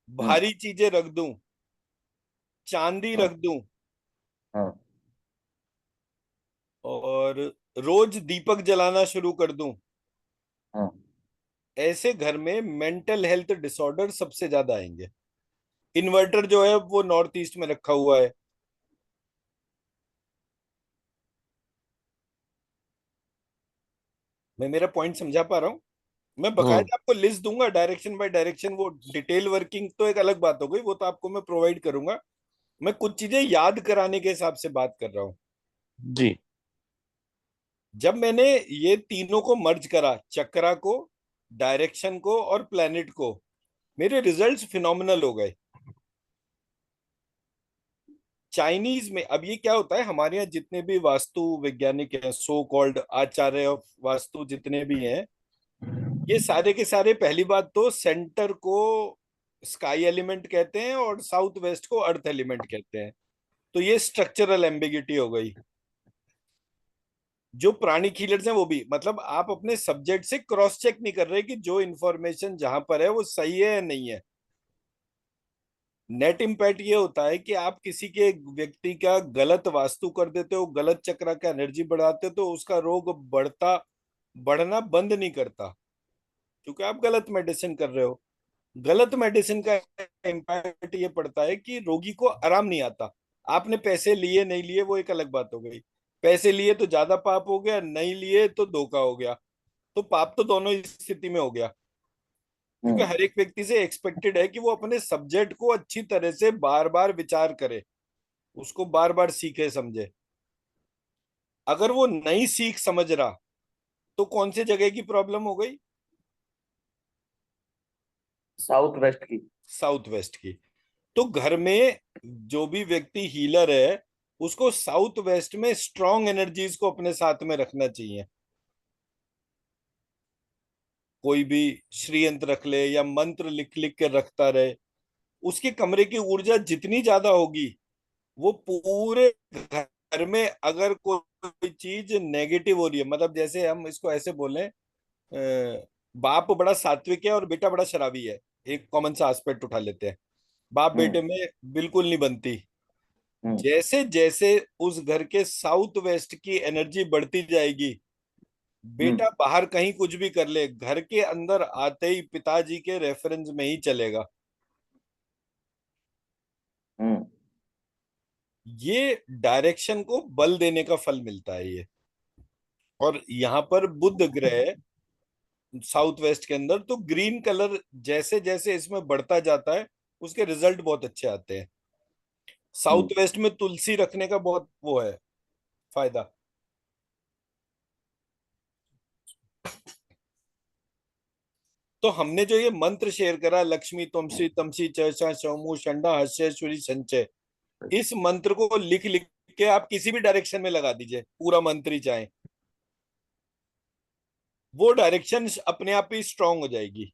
हम्म। भारी चीजें रख दूं, चांदी हाँ रख दूं, हाँ। और रोज दीपक जलाना शुरू कर दूं, हाँ। ऐसे घर में मेंटल हेल्थ डिसऑर्डर सबसे ज्यादा आएंगे। इन्वर्टर जो है वो नॉर्थ ईस्ट में रखा हुआ है। मैं मेरा पॉइंट समझा पा रहा हूँ? मैं हम्म। बकायदा आपको लिस्ट दूंगा डायरेक्शन बाय डायरेक्शन। वो डिटेल वर्किंग तो एक अलग बात हो गई, वो तो आपको मैं प्रोवाइड करूंगा। मैं कुछ चीजें याद कराने के हिसाब से बात कर रहा हूँ। जी। जब मैंने ये तीनों को मर्ज करा, चक्रा को, डायरेक्शन को और प्लैनेट को, मेरे रिजल्ट्स फिनोमिनल हो गए। चाइनीज में अब ये क्या होता है, हमारे यहाँ जितने भी वास्तु वैज्ञानिक हैं, so called Acharya of vastu जितने भी हैं, ये सारे के सारे पहली बात तो सेंटर को स्काई एलिमेंट कहते हैं और साउथ वेस्ट को अर्थ एलिमेंट कहते हैं। तो ये स्ट्रक्चरल एम्बिगिटी हो गई। जो प्राणी कीलर्स हैं वो भी, मतलब आप अपने सब्जेक्ट से क्रॉस चेक नहीं कर रहे कि जो इन्फॉर्मेशन जहां पर है वो सही है या नहीं है। नेट इम्पैक्ट ये होता है कि आप किसी के व्यक्ति का गलत वास्तु कर देते हो, गलत चक्र का एनर्जी बढ़ाते हो, तो उसका रोग बढ़ना बंद नहीं करता, क्योंकि आप गलत मेडिसिन कर रहे हो। गलत मेडिसिन का इम्पैक्ट ये पड़ता है कि रोगी को आराम नहीं आता। आपने पैसे लिए नहीं लिए वो एक अलग बात हो गई, पैसे लिए तो ज्यादा पाप हो गया, नहीं लिए तो धोखा हो गया। तो पाप तो दोनों ही स्थिति में हो गया, क्योंकि हम्म। हर एक व्यक्ति से एक्सपेक्टेड है कि वो अपने सब्जेक्ट को अच्छी तरह से बार बार विचार करे, उसको बार बार सीखे समझे। अगर वो नहीं सीख समझ रहा तो कौन से जगह की प्रॉब्लम हो गई? साउथ वेस्ट की। साउथ वेस्ट की। तो घर में जो भी व्यक्ति हीलर है उसको साउथ वेस्ट में स्ट्रॉन्ग एनर्जीज को अपने साथ में रखना चाहिए। कोई भी श्री यंत्र रख ले या मंत्र लिख लिख के रखता रहे, उसके कमरे की ऊर्जा जितनी ज्यादा होगी, वो पूरे घर में अगर कोई चीज नेगेटिव हो रही है, मतलब जैसे हम इसको ऐसे बोलें, बाप बड़ा सात्विक है और बेटा बड़ा शराबी है, एक कॉमन सा एस्पेक्ट उठा लेते हैं, बाप हम्म। बेटे में बिल्कुल नहीं बनती। हम्म। जैसे जैसे उस घर के साउथ वेस्ट की एनर्जी बढ़ती जाएगी, हम्म। बेटा बाहर कहीं कुछ भी कर ले, घर के अंदर आते ही पिताजी के रेफरेंस में ही चलेगा। हम्म। ये डायरेक्शन को बल देने का फल मिलता है ये। और यहाँ पर बुध ग्रह साउथ वेस्ट के अंदर, तो ग्रीन कलर जैसे जैसे इसमें बढ़ता जाता है उसके रिजल्ट बहुत अच्छे आते हैं। हम्म। साउथ वेस्ट में तुलसी रखने का बहुत वो है फायदा। तो हमने जो ये मंत्र शेयर करा, लक्ष्मी तमसी तमसी चर्चा चौमु शंडा हस्यश्वरी संचय, इस मंत्र को लिख लिख के आप किसी भी डायरेक्शन में लगा दीजिए, पूरा मंत्र ही चाहे, वो डायरेक्शन अपने आप ही स्ट्रांग हो जाएगी।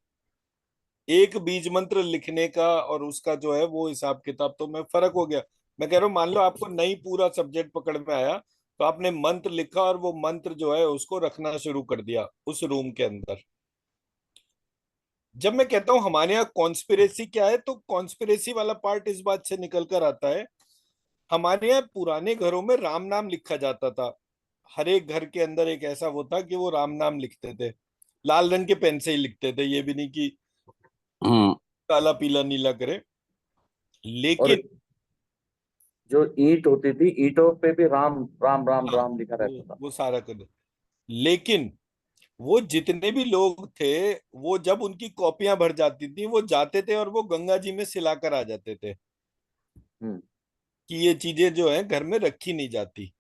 एक बीज मंत्र लिखने का और उसका जो है वो हिसाब किताब तो में फर्क हो गया। मैं कह रहा हूँ मान लो आपको नहीं पूरा सब्जेक्ट पकड़ में आया, तो आपने मंत्र लिखा और वो मंत्र जो है उसको रखना शुरू कर दिया उस रूम के अंदर। जब मैं कहता हूं हमारे यहाँ कॉन्स्पिरेसी क्या है, तो कॉन्स्पिरेसी वाला पार्ट इस बात से निकल कर आता है, हमारे यहाँ पुराने घरों में राम नाम लिखा जाता था। हर एक घर के अंदर एक ऐसा वो था कि वो राम नाम लिखते थे, लाल रंग के पेन से ही लिखते थे, ये भी नहीं कि हम्म। काला पीला नीला करे। और लेकिन जो ईंट होती थी, ईंटों पे भी राम राम राम हाँ, राम लिखा रहता था। वो सारा कर, लेकिन वो जितने भी लोग थे, वो जब उनकी कॉपियां भर जाती थी वो जाते थे और वो गंगा जी में सिलाकर आ जाते थे हम्म। कि ये चीजें जो है घर में रखी नहीं जाती।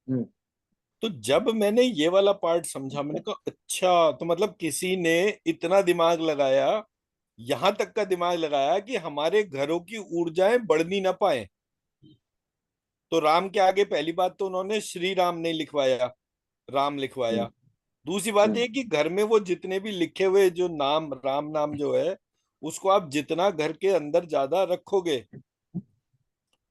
हम्म। तो जब मैंने ये वाला पार्ट समझा, मैंने कहा अच्छा, तो मतलब किसी ने इतना दिमाग लगाया, यहां तक का दिमाग लगाया कि हमारे घरों की ऊर्जाएं बढ़नी ना पाए। तो राम के आगे पहली बात तो उन्होंने श्री राम नहीं लिखवाया, राम लिखवाया। हम्म। दूसरी बात हम्म। ये कि घर में वो जितने भी लिखे हुए जो नाम, राम नाम जो है, उसको आप जितना घर के अंदर ज्यादा रखोगे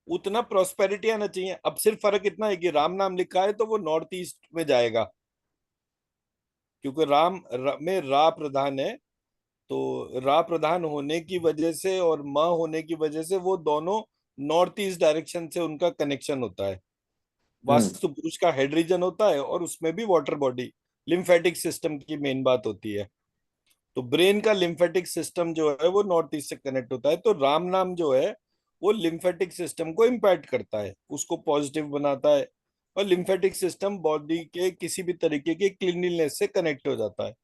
उतना प्रॉस्पेरिटी आना चाहिए। अब सिर्फ फर्क इतना है कि राम नाम लिखा है तो वो नॉर्थ ईस्ट में जाएगा, क्योंकि में रा प्रधान है। तो रा प्रधान होने की वजह से और म होने की वजह से वो दोनों नॉर्थ ईस्ट डायरेक्शन से उनका कनेक्शन होता है। हम्म। वास्तु पुरुष का हेड रीजन होता है और उसमें भी वाटर बॉडी, लिम्फेटिक सिस्टम की मेन बात होती है। तो ब्रेन का लिम्फेटिक सिस्टम जो है वो नॉर्थ ईस्ट से कनेक्ट होता है। तो राम नाम जो है वो लिम्फेटिक सिस्टम को इम्पैक्ट करता है, उसको पॉजिटिव बनाता है, और लिम्फेटिक सिस्टम बॉडी के किसी भी तरीके के क्लीनिनेस से कनेक्ट हो जाता है।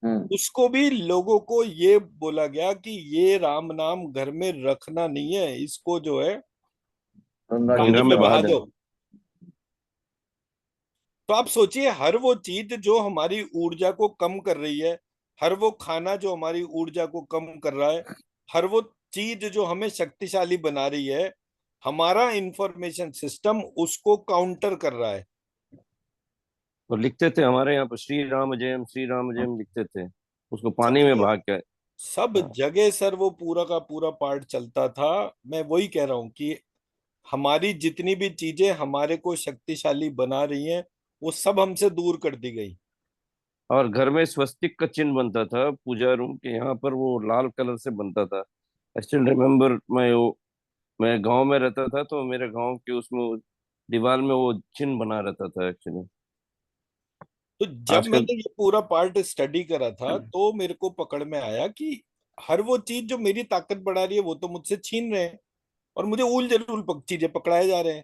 हम्म। उसको भी लोगों को ये बोला गया कि ये राम नाम घर में रखना नहीं है, इसको जो है गंगा जी में पानी गंगा में में चला बहा बहा दो। दे। दो। तो आप सोचिए, हर वो चीज जो हमारी ऊर्जा को कम कर रही है, हर वो खाना जो हमारी ऊर्जा को कम कर रहा है, हर वो चीज जो हमें शक्तिशाली बना रही है, हमारा इंफॉर्मेशन सिस्टम उसको काउंटर कर रहा है। तो लिखते थे हमारे यहाँ पर श्री राम जयम लिखते थे, उसको सब पानी में जगह, भाग के। सब हाँ। जगह सर वो पूरा का पूरा पार्ट चलता था। मैं वही कह रहा हूं कि हमारी जितनी भी चीजें हमारे को शक्तिशाली बना रही हैं, वो सब हमसे दूर कर दी गई। और घर में स्वस्तिक का चिन्ह बनता था पूजा रूम के यहाँ पर, वो लाल कलर से बनता था। आई स्टिल रिमेम्बर, मैं गांव में रहता था तो मेरे गांव के उसमें दीवार में वो चिन्ह बना रहता था एक्चुअली। तो जब आजकल मैंने ये पूरा पार्ट स्टडी करा था, तो मेरे को पकड़ में आया कि हर वो चीज जो मेरी ताकत बढ़ा रही है वो तो मुझसे छीन रहे हैं, और मुझे उल जलूल चीजें पकड़ाए जा रहे हैं।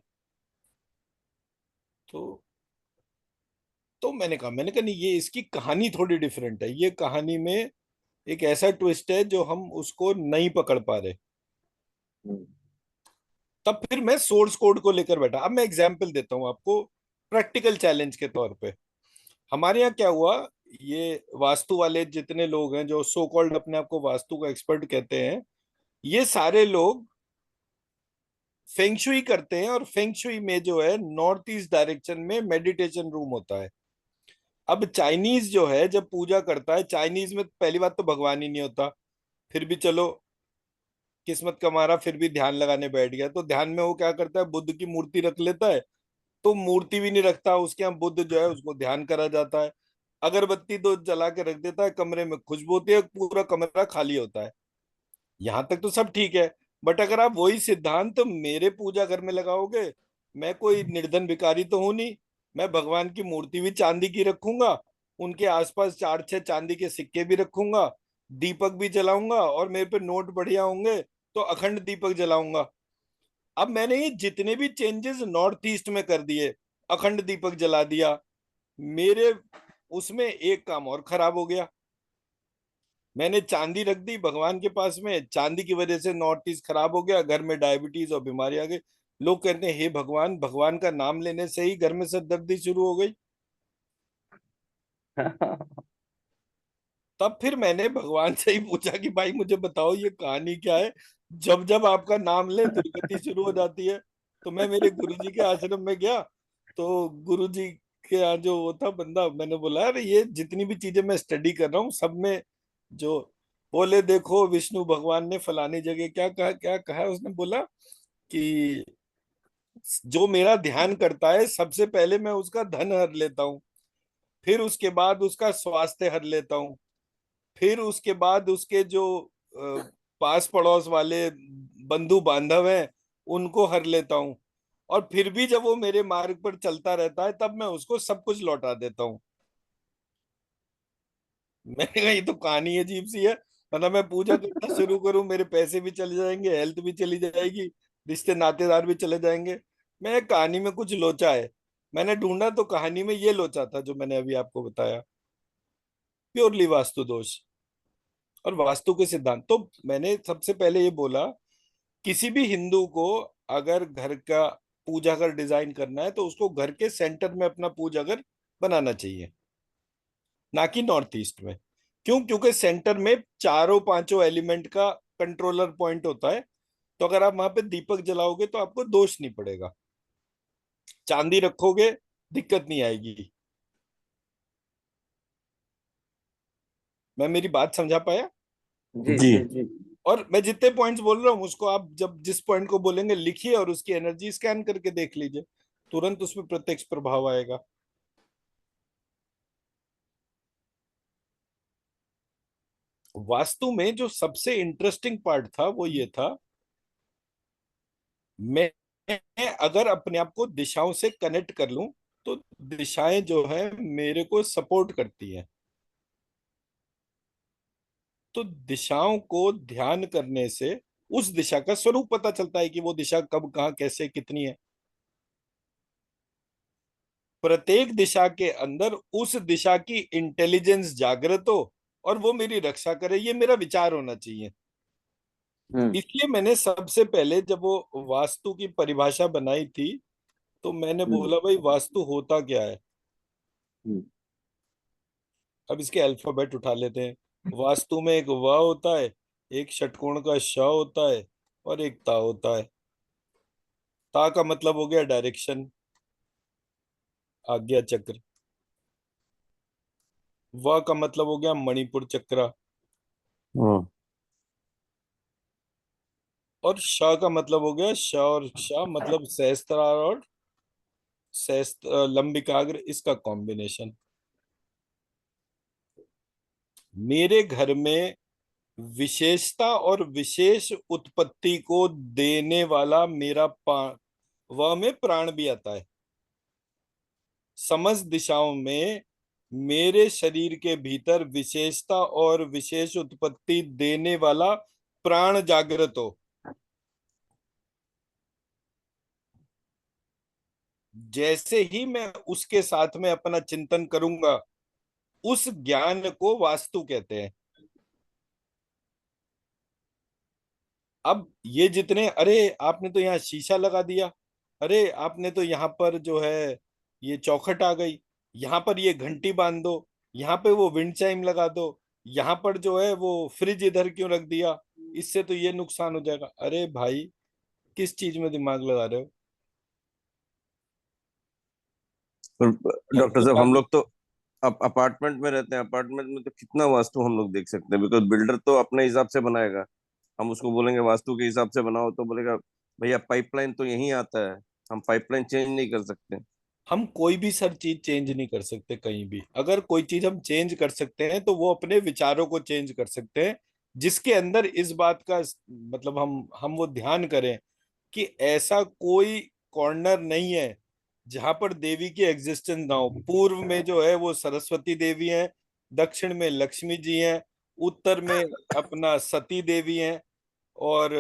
तो मैंने कहा नहीं, ये इसकी कहानी थोड़ी डिफरेंट है। ये कहानी में एक ऐसा ट्विस्ट है जो हम उसको नहीं पकड़ पा रहे। हम्म। तब फिर मैं सोर्स कोड को लेकर बैठा। अब मैं एग्जाम्पल देता हूँ आपको, प्रैक्टिकल चैलेंज के तौर पे। हमारे यहाँ क्या हुआ, ये वास्तु वाले जितने लोग हैं जो सो कॉल्ड अपने आप को वास्तु का एक्सपर्ट कहते हैं, ये सारे लोग फेंगशुई करते हैं। और फेंगशुई में जो है नॉर्थ ईस्ट डायरेक्शन में मेडिटेशन रूम होता है। अब चाइनीज जो है जब पूजा करता है, चाइनीज में पहली बात तो भगवान ही नहीं होता। फिर भी चलो, किस्मत का मारा फिर भी ध्यान लगाने बैठ गया, तो ध्यान में वो क्या करता है, बुद्ध की मूर्ति रख लेता है। तो मूर्ति भी नहीं रखता, उसके यहाँ बुद्ध जो है उसको ध्यान करा जाता है। अगरबत्ती तो जला के रख देता है, कमरे में खुशबू होती है, पूरा कमरा खाली होता है। यहाँ तक तो सब ठीक है। बट अगर आप वही सिद्धांत मेरे पूजा घर में लगाओगे, मैं कोई निर्धन भिखारी तो हूं नहीं। मैं भगवान की मूर्ति भी चांदी की रखूंगा, उनके आसपास 4-6 चांदी के सिक्के भी रखूंगा, दीपक भी जलाऊंगा, और मेरे पे नोट बढ़िया होंगे तो अखंड दीपक जलाऊंगा। अब मैंने ये जितने भी चेंजेस नॉर्थ ईस्ट में कर दिए, अखंड दीपक जला दिया, मेरे उसमें एक काम और खराब हो गया। मैंने चांदी रख दी भगवान के पास में, चांदी की वजह से नॉर्थ ईस्ट खराब हो गया, घर में डायबिटीज और बीमारी आ गई। लोग कहते हैं हे भगवान, भगवान का नाम लेने से ही घर में सरदर्दी शुरू हो गई। तब फिर मैंने भगवान से ही पूछा कि भाई मुझे बताओ ये कहानी क्या है, जब जब आपका नाम ले दुर्गति शुरू हो जाती है। तो मैं मेरे गुरुजी के आश्रम में गया, तो गुरुजी के यहाँ जो वो था बंदा, मैंने बोला अरे ये जितनी भी चीजें मैं स्टडी कर रहा हूँ सब में जो, बोले देखो विष्णु भगवान ने फलानी जगह क्या कहा, क्या कहा। उसने बोला कि जो मेरा ध्यान करता है सबसे पहले मैं उसका धन हर लेता हूँ, फिर उसके बाद उसका स्वास्थ्य हर लेता हूँ, फिर उसके बाद उसके जो पास पड़ोस वाले बंधु बांधव हैं उनको हर लेता हूँ, और फिर भी जब वो मेरे मार्ग पर चलता रहता है तब मैं उसको सब कुछ लौटा देता हूँ। मैंने कहा ये तो कहानी अजीब सी है। मतलब मैं पूजा करना शुरू करूं, मेरे पैसे भी चले जाएंगे, हेल्थ भी चली जाएगी, रिश्ते नातेदार भी चले जाएंगे। मैं कहानी में कुछ लोचा है। मैंने ढूंढा तो कहानी में ये लोचा था जो मैंने अभी आपको बताया, प्योरली वास्तु दोष और वास्तु के सिद्धांत। तो मैंने सबसे पहले ये बोला, किसी भी हिंदू को अगर घर का पूजा घर डिजाइन करना है तो उसको घर के सेंटर में अपना पूजा घर बनाना चाहिए, ना कि नॉर्थ ईस्ट में। क्यों? क्योंकि सेंटर में चारों पांचों एलिमेंट का कंट्रोलर पॉइंट होता है। तो अगर आप वहां पे दीपक जलाओगे तो आपको दोष नहीं पड़ेगा, चांदी रखोगे दिक्कत नहीं आएगी। मैं मेरी बात समझा पाया? जी जी। जी जी। और मैं जितने पॉइंट्स बोल रहा हूँ उसको आप जब जिस पॉइंट को बोलेंगे लिखिए और उसकी एनर्जी स्कैन करके देख लीजिए, तुरंत उसमें प्रत्यक्ष प्रभाव आएगा। वास्तु में जो सबसे इंटरेस्टिंग पार्ट था वो ये था, मैं अगर अपने आप को दिशाओं से कनेक्ट कर लूं तो दिशाएं जो है मेरे को सपोर्ट करती हैं। तो दिशाओं को ध्यान करने से उस दिशा का स्वरूप पता चलता है कि वो दिशा कब कहाँ कैसे कितनी है। प्रत्येक दिशा के अंदर उस दिशा की इंटेलिजेंस जागृत हो और वो मेरी रक्षा करे, ये मेरा विचार होना चाहिए। हम्म। इसलिए मैंने सबसे पहले जब वो वास्तु की परिभाषा बनाई थी, तो मैंने हम्म। बोला भाई वास्तु होता क्या है। हम्म। अब इसके अल्फाबेट उठा लेते हैं। वास्तु में एक व होता है, एक षटकोण का श होता है और एक ता होता है। ता का मतलब हो गया डायरेक्शन, आज्ञा चक्र। व का मतलब हो गया मणिपुर चक्र। हम्म। और श का मतलब हो गया श और श मतलब सहस्त्रार और सहस्त्र लंबिकाग्र, इसका कॉम्बिनेशन। मेरे घर में विशेषता और विशेष उत्पत्ति को देने वाला मेरा वह में प्राण भी आता है। समस्त दिशाओं में मेरे शरीर के भीतर विशेषता और विशेष उत्पत्ति देने वाला प्राण जागृत हो। जैसे ही मैं उसके साथ में अपना चिंतन करूंगा, उस ज्ञान को वास्तु कहते हैं। अब ये जितने, अरे आपने तो यहाँ शीशा लगा दिया, अरे आपने तो यहाँ पर जो है ये चौखट आ गई, यहाँ पर ये घंटी बांध दो, यहाँ पे वो विंड चाइम लगा दो, यहाँ पर जो है वो फ्रिज इधर क्यों रख दिया, इससे तो ये नुकसान हो जाएगा। अरे भाई, किस चीज में दिमाग लगा रहे हो? घर डॉक्टर को साहब, हम जाके लोग तो अपार्टमेंट में रहते हैं। अपार्टमेंट में तो कितना वास्तु हम लोग देख सकते हैं, बिकॉज बिल्डर तो अपने हिसाब से बनाएगा। हम उसको बोलेंगे वास्तु के हिसाब से बनाओ, तो बोलेगा भैया पाइपलाइन तो यहीं आता है, हम पाइपलाइन चेंज नहीं कर सकते। हम कोई भी सर चीज चेंज नहीं कर सकते कहीं भी। अगर कोई चीज हम चेंज कर सकते हैं तो वो अपने विचारों को चेंज कर सकते हैं, जिसके अंदर इस बात का मतलब हम वो ध्यान करें कि ऐसा कोई कॉर्नर नहीं है जहां पर देवी की एग्जिस्टेंस ना हो। पूर्व में जो है वो सरस्वती देवी हैं, दक्षिण में लक्ष्मी जी हैं, उत्तर में अपना सती देवी हैं, और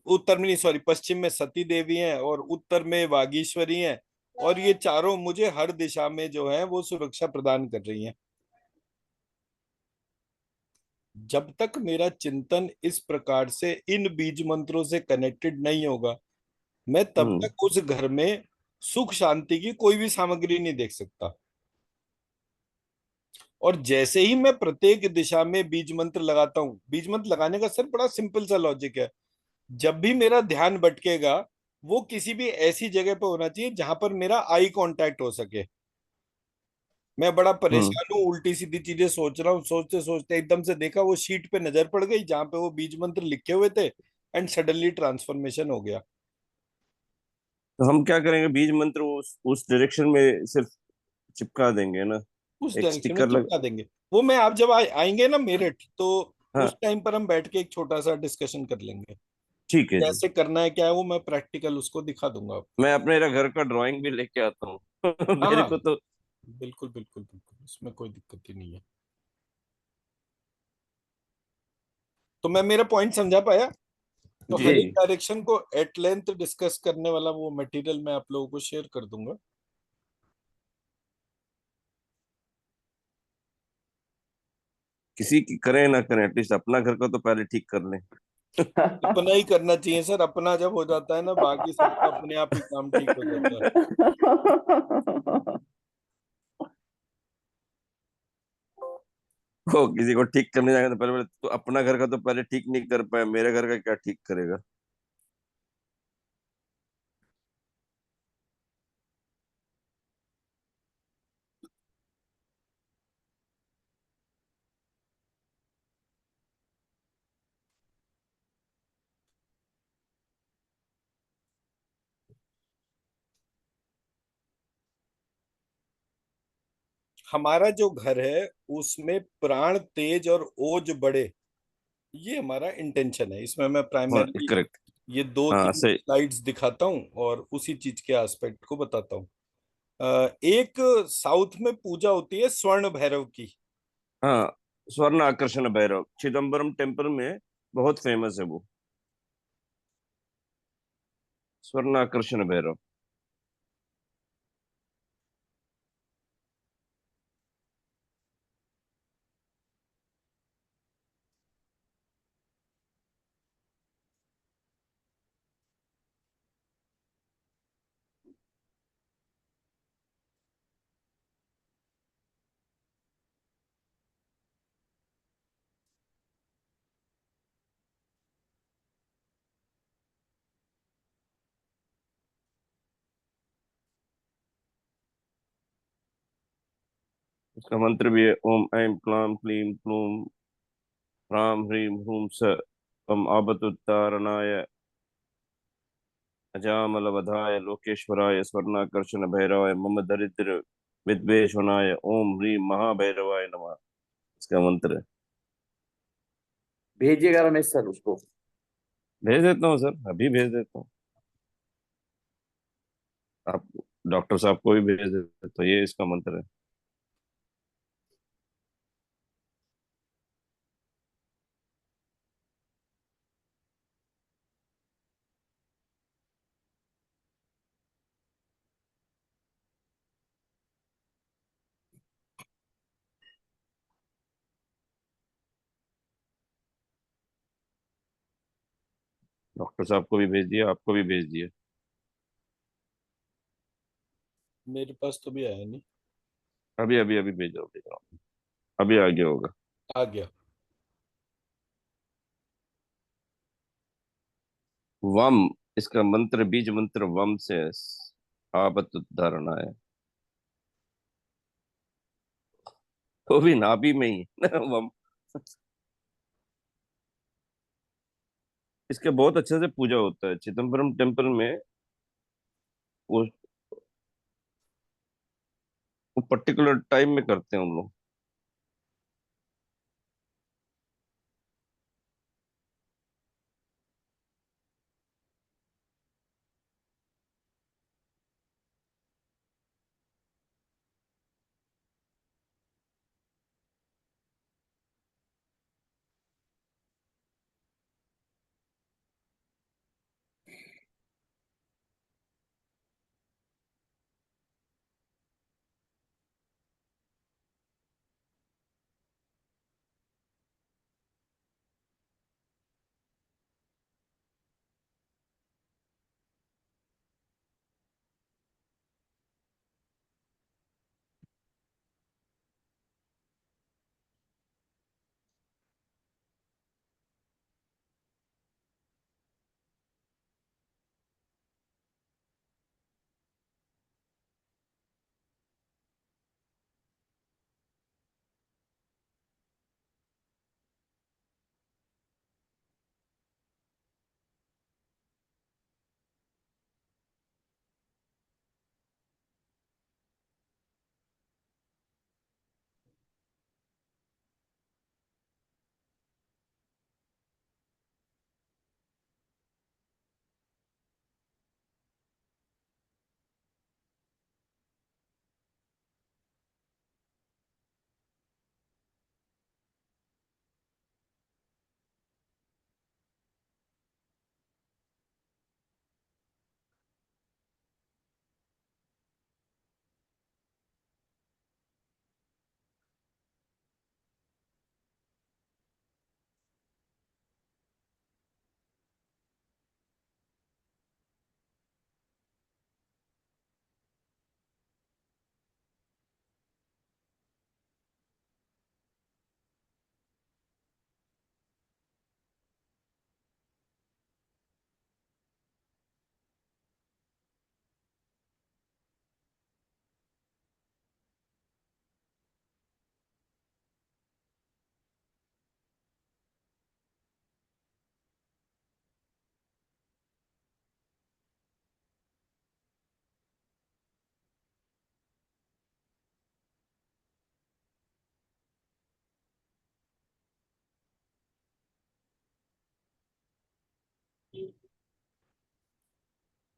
उत्तर में नहीं, सॉरी, पश्चिम में सती देवी हैं और उत्तर में वागीश्वरी हैं। और ये चारों मुझे हर दिशा में जो है वो सुरक्षा प्रदान कर रही हैं। जब तक मेरा चिंतन इस प्रकार से इन बीज मंत्रों से कनेक्टेड नहीं होगा, मैं तब हम्म। तक उस घर में सुख शांति की कोई भी सामग्री नहीं देख सकता। और जैसे ही मैं प्रत्येक दिशा में बीज मंत्र लगाता हूं, बीज मंत्र लगाने का सर बड़ा सिंपल सा लॉजिक है। जब भी मेरा ध्यान भटकेगा, वो किसी भी ऐसी जगह पर होना चाहिए जहां पर मेरा आई कांटेक्ट हो सके। मैं बड़ा हम्म। परेशान हूँ, उल्टी सीधी चीजें सोच रहा हूँ, सोचते सोचते एकदम से देखा वो शीट पे नजर पड़ गई जहां पे वो बीज मंत्र लिखे हुए थे, एंड सडनली ट्रांसफॉर्मेशन हो गया। तो हम क्या करेंगे, बीज मंत्र उस डायरेक्शन में सिर्फ चिपका देंगे ना, उस एक डायरेक्शन में स्टिकर लग। चिपका देंगे। वो मैं, आप जब आएंगे ना मेरठ, तो हाँ, उस टाइम पर हम बैठ के एक छोटा सा डिस्कशन कर लेंगे। ठीक है जी। कैसे करना है क्या है, वो मैं प्रैक्टिकल उसको दिखा दूंगा आपको। मैं अपने घर का ड्राइंग भी लेके आता हूँ हाँ मेरे हाँ, को तो। बिल्कुल बिल्कुल बिल्कुल, इसमें कोई दिक्कत ही नहीं है। तो मैं मेरा पॉइंट समझा पाया? तो हर एक जी। डायरेक्शन को एट लेंथ डिस्कस करने वाला वो मटेरियल मैं आप लोगों को शेयर कर दूंगा। किसी की करें ना करें, एटलीस्ट अपना घर का तो पहले ठीक कर लें। अपना ही करना चाहिए सर, अपना जब हो जाता है ना, बाकी सबका अपने आप ही काम ठीक हो जाता है। वो किसी को ठीक करने जाएगा तो पहले बोले, तो अपना घर का तो पहले ठीक नहीं कर पाए, मेरे घर का क्या ठीक करेगा। हमारा जो घर है उसमें प्राण तेज और ओज बढ़े, ये हमारा इंटेंशन है। इसमें मैं हाँ, प्राइमरली करेक्ट। ये दो हाँ, तीन सही। स्लाइड्स दिखाता हूँ और उसी चीज के एस्पेक्ट को बताता हूँ। एक साउथ में पूजा होती है स्वर्ण भैरव की। हाँ, स्वर्ण आकर्षण भैरव चिदम्बरम टेम्पल में बहुत फेमस है वो, स्वर्ण आकर्षण भैरव। इसका मंत्र भी है ओम ऐं क्लां क्लीं क्लूं ह्रां ह्रीं ह्रूं स्वं आपदुत्तारणाय अजामलवधाय लोकेश्वराय स्वर्णाकर्षण भैरवाय मम दरिद्र विद्वेषणाय ओम ह्रीं महाभैरवाय नमः। इसका मंत्र है। भेजिएगा रमेश सर उसको। भेज देता हूँ सर, अभी भेज देता हूँ। आप डॉक्टर साहब को भी भेज देते तो ये इसका मंत्र है। डॉक्टर साहब को भी भेज दिया, आपको भी भेज दिया। मेरे पास तो भी आया नहीं। अभी अभी अभी भेज रहा हूँ। अभी आ गया होगा। आ गया। वम, इसका मंत्र बीज मंत्र वम से आपत उद्धारणा है। वो भी नाभि में ही वम। इसके बहुत अच्छे से पूजा होता है चिदम्बरम टेम्पल में। वो वो पर्टिकुलर टाइम में करते हैं उन लोग।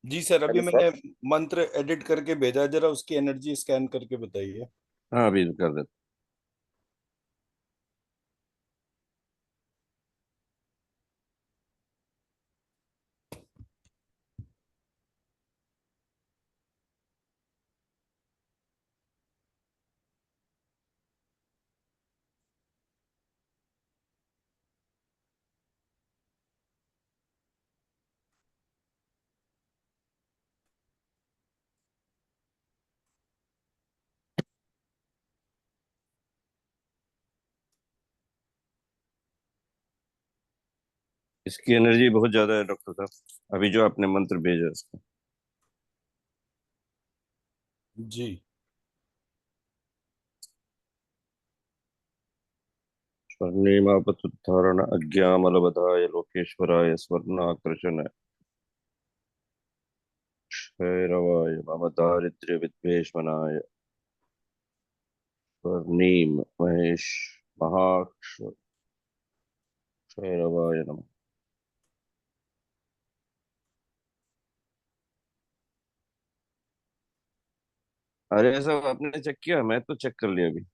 जी सर, अभी हेलो मैंने सर। मंत्र एडिट करके भेजा, जरा उसकी एनर्जी स्कैन करके बताइए। हाँ अभी कर देता इसकी एनर्जी बहुत ज्यादा है डॉक्टर साहब, अभी जो आपने मंत्र भेजा इसका। जी। स्वर्णिमापतुद्धारण अज्ञामलबधाय लोकेश्वराय स्वर्णाकर्षण भैरवाय मम दारिद्र्य विद्वेषमनाय स्वर्णीम महेश महाक्ष भैरवाय नमः। अरे सब आपने चेक किया? मैं तो चेक कर लिया अभी।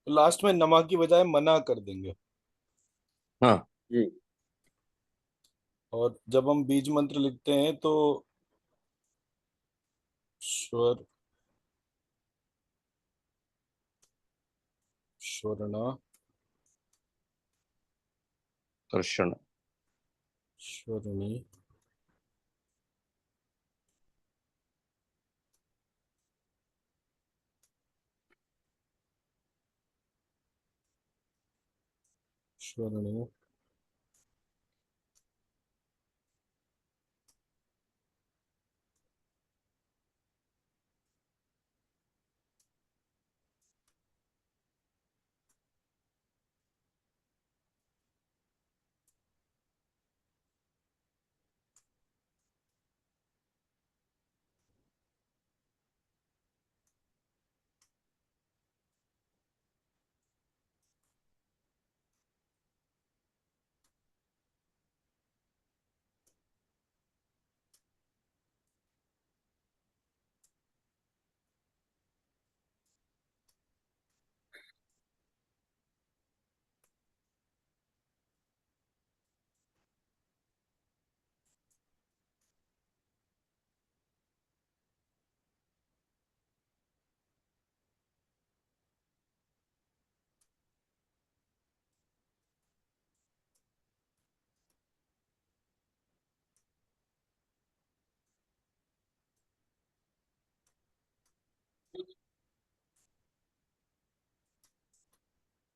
लास्ट में नमा की बजाय मना कर देंगे। हाँ। जी। और जब हम बीज मंत्र लिखते हैं तो स्वर स्वर्णा कर्षण। स्वर्णी स्वर्णी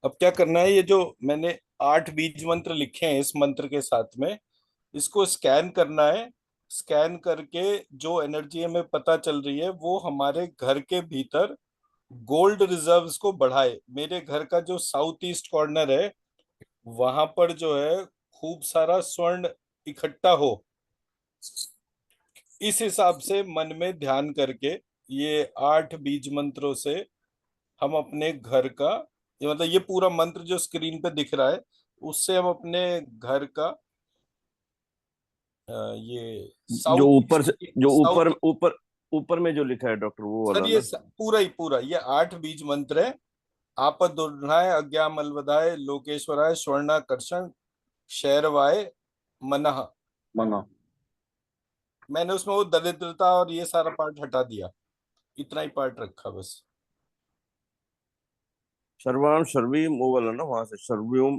अब क्या करना है, ये जो मैंने 8 बीज मंत्र लिखे हैं इस मंत्र के साथ में, इसको स्कैन करना है। स्कैन करके जो एनर्जी हमें पता चल रही है वो हमारे घर के भीतर गोल्ड रिजर्व्स को बढ़ाए। मेरे घर का जो साउथ ईस्ट कॉर्नर है वहां पर जो है खूब सारा स्वर्ण इकट्ठा हो, इस हिसाब से मन में ध्यान करके ये 8 बीज मंत्रों से हम अपने घर का, ये मतलब ये पूरा मंत्र जो स्क्रीन पे दिख रहा है उससे हम अपने घर का ये जो साउथ ऊपर से, जो ऊपर साउथ ऊपर ऊपर में जो लिखा है डॉक्टर, वो सर वाला ये ना? पूरा ही पूरा ये 8 बीज मंत्र है। आपद दुर्घनाय अज्ञा मलवदाय लोकेश्वराय स्वर्णाकर्षण शैरवाय मनः। मना। मैंने उसमें वो दरिद्रता और ये सारा पार्ट हटा दिया, इतना ही पार्ट रखा बस। सर्वाम सर्वीम वो वाला ना, वहां से सर्व्यूम,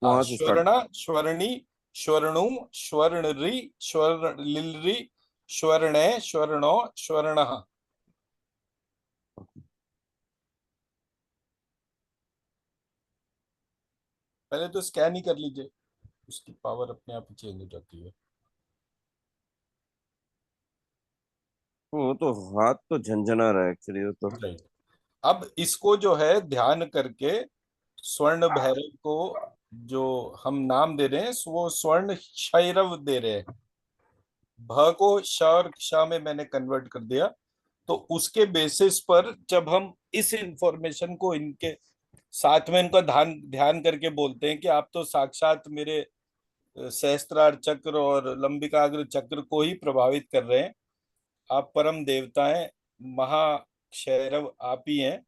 हाँ, वहां से स्टार्ट। स्वर्णा स्वर्णी स्वर्णु स्वर्णरि स्वर्लिलरि स्वर्णे स्वर्णो स्वर्णः। पहले तो स्कैन ही कर लीजिए, उसकी पावर अपने आप ही चेंज हो जाती है। वो तो हाथ तो झंझना रहा है एक्चुअली, वो तो। राइट। अब इसको जो है ध्यान करके स्वर्ण भैरव को जो हम नाम दे रहे हैं वो स्वर्ण शैरव दे रहे हैं। भ को श और क्ष में मैंने कन्वर्ट कर दिया। तो उसके बेसिस पर जब हम इस इंफॉर्मेशन को इनके साथ में इनका ध्यान ध्यान करके बोलते हैं कि आप तो साक्षात मेरे सहस्त्रार चक्र और लंबिकाग्र चक्र को ही प्रभावित कर रहे हैं, आप परम देवता हैं, महाक्षैरव आप ही हैं,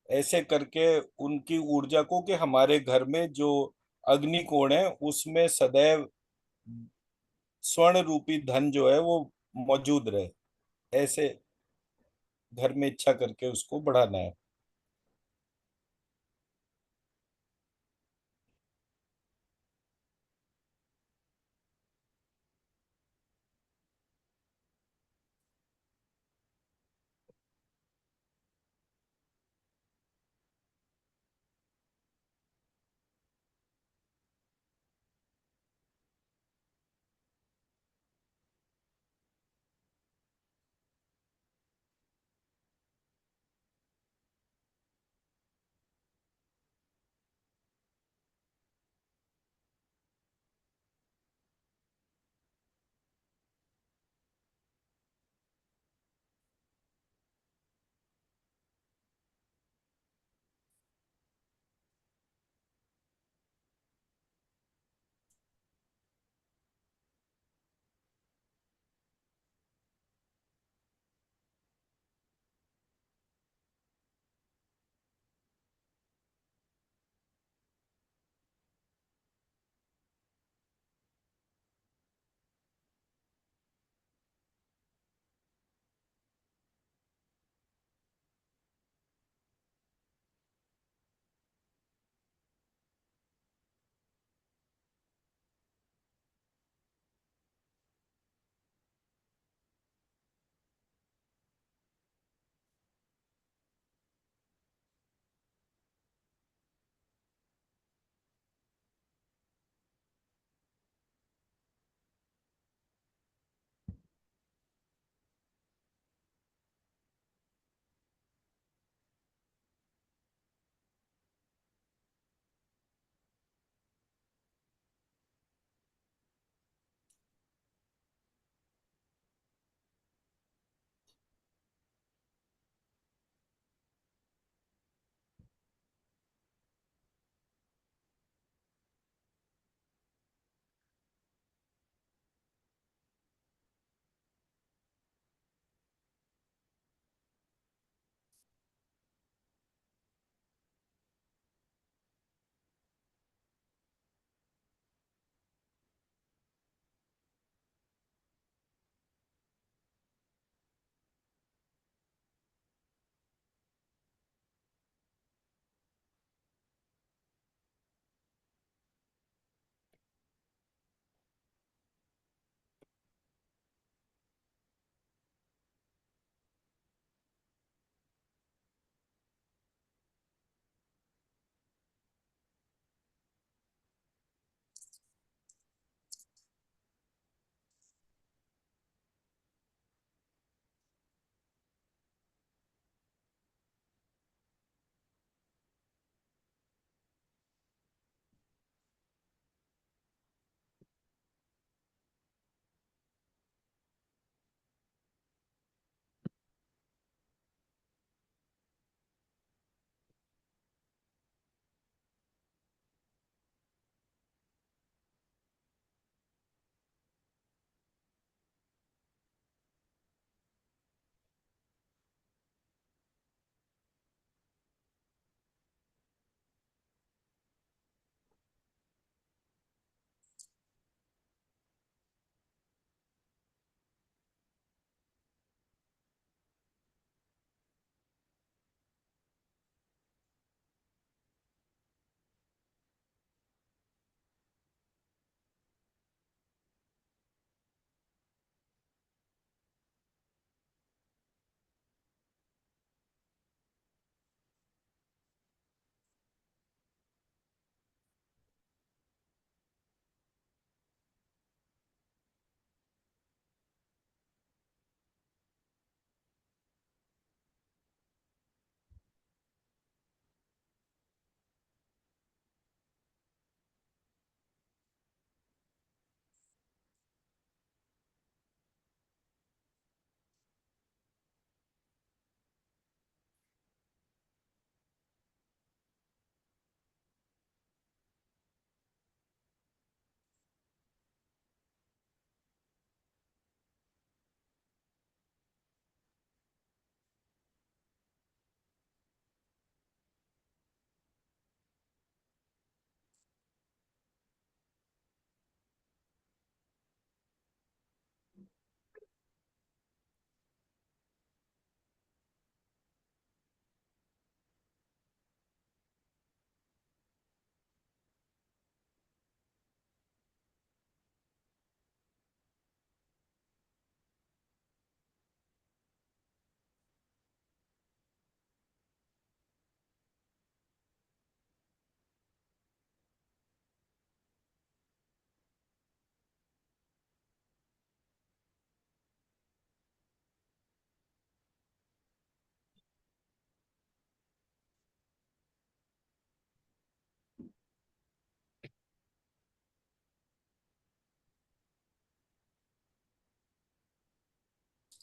ऐसे करके उनकी ऊर्जा को कि हमारे घर में जो अग्निकोण है उसमें सदैव स्वर्ण रूपी धन जो है वो मौजूद रहे, ऐसे घर में इच्छा करके उसको बढ़ाना है।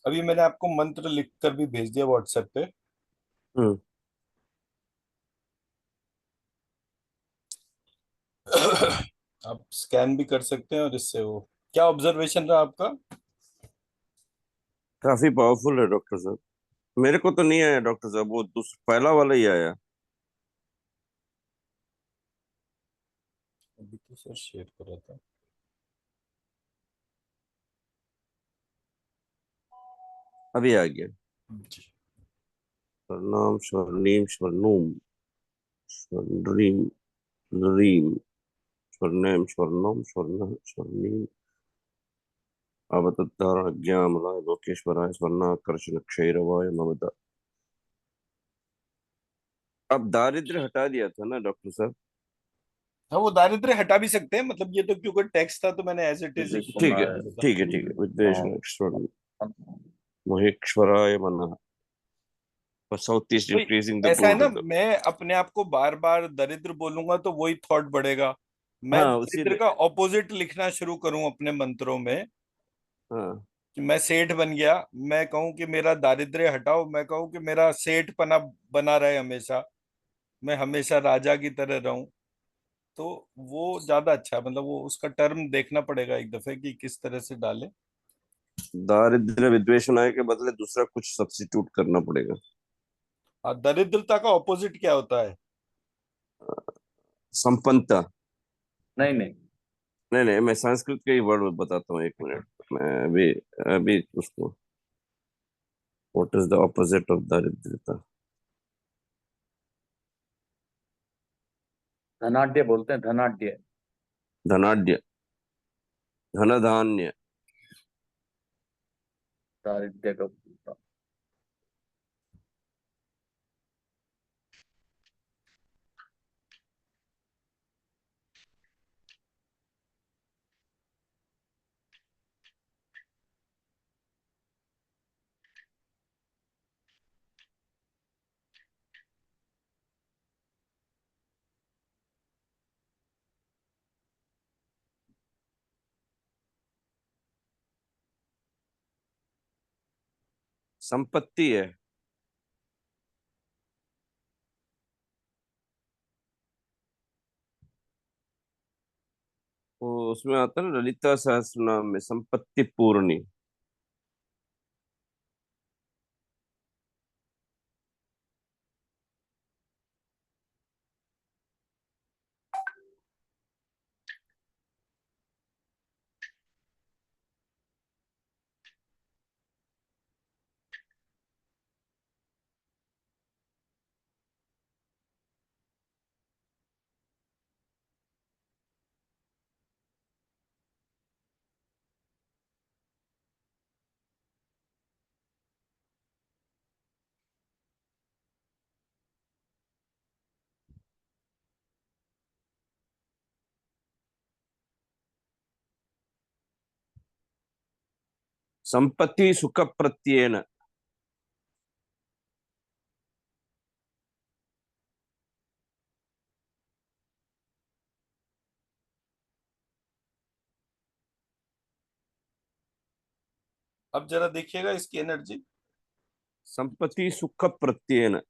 अभी मैंने आपको मंत्र लिख कर भी भेज दिया व्हाट्सएप पे। हम्म। आप स्कैन भी कर सकते हैं, और इससे वो क्या ऑब्जर्वेशन रहा आपका? काफी पावरफुल है डॉक्टर साहब। मेरे को तो नहीं आया डॉक्टर साहब, वो पहला वाला ही आया। अभी तो सर शेयर कर रहा था। अभी आ गया। जी। स्वर्णाम स्वर्णीम स्वर्णुम स्वर्णीम रीम स्वर्णेम स्वर्णम स्वर्ण स्वर्णीम अवतद्धारज्ञामलाय लोकेश्वराय स्वर्णाकर्षण क्षैरवाय ममता। अब दारिद्र्य हटा दिया था ना डॉक्टर साहब? हाँ, वो दारिद्र्य हटा भी सकते हैं, मतलब ये तो क्योंकि टेक्स्ट था तो मैंने एज इट इज विदेश ठीक है, कॉपी किया था। ठीक है, ठीक है। विद्वेष हाँ। स्वर्ण महेश्वराय मनः for southeast वही, increasing the ऐसा है gold ना, of the। मैं अपने आप को बार बार दरिद्र बोलूंगा तो वही थॉट बढ़ेगा। मैं हाँ दरिद्र उसीलिए। का ऑपोजिट लिखना शुरू करूं अपने मंत्रों में, हाँ, कि मैं सेठ बन गया, मैं कहूं कि मेरा दारिद्र्य हटाओ, मैं कहूं कि मेरा सेठ पना बना रहे हमेशा, मैं हमेशा राजा की तरह रहूं। तो वो ज्यादा अच्छा है, मतलब वो उसका टर्म देखना पड़ेगा एक दफे कि किस तरह से डाले। दारिद्र्य विद्वेषणाय के बदले दूसरा कुछ सब्स्टिट्यूट करना पड़ेगा। दरिद्रता का ऑपोजिट क्या होता है? संपन्नता। नहीं नहीं। नहीं नहीं, मैं संस्कृत के ही वर्ड बताता हूँ, एक मिनट। मैं अभी अभी उसको, what is the opposite of दारिद्र्यता? धनाढ्य बोलते हैं, धनाढ्य। धनाढ्य, धनधान्य। दारिद्र्य का। संपत्ति है। वो उसमें आता है ना, ललिता सहस्त्रनाम में संपत्ति पूर्णी। संपत्ति सुख प्रत्ययन। अब जरा देखिएगा इसकी एनर्जी। संपत्ति सुख प्रत्ययन।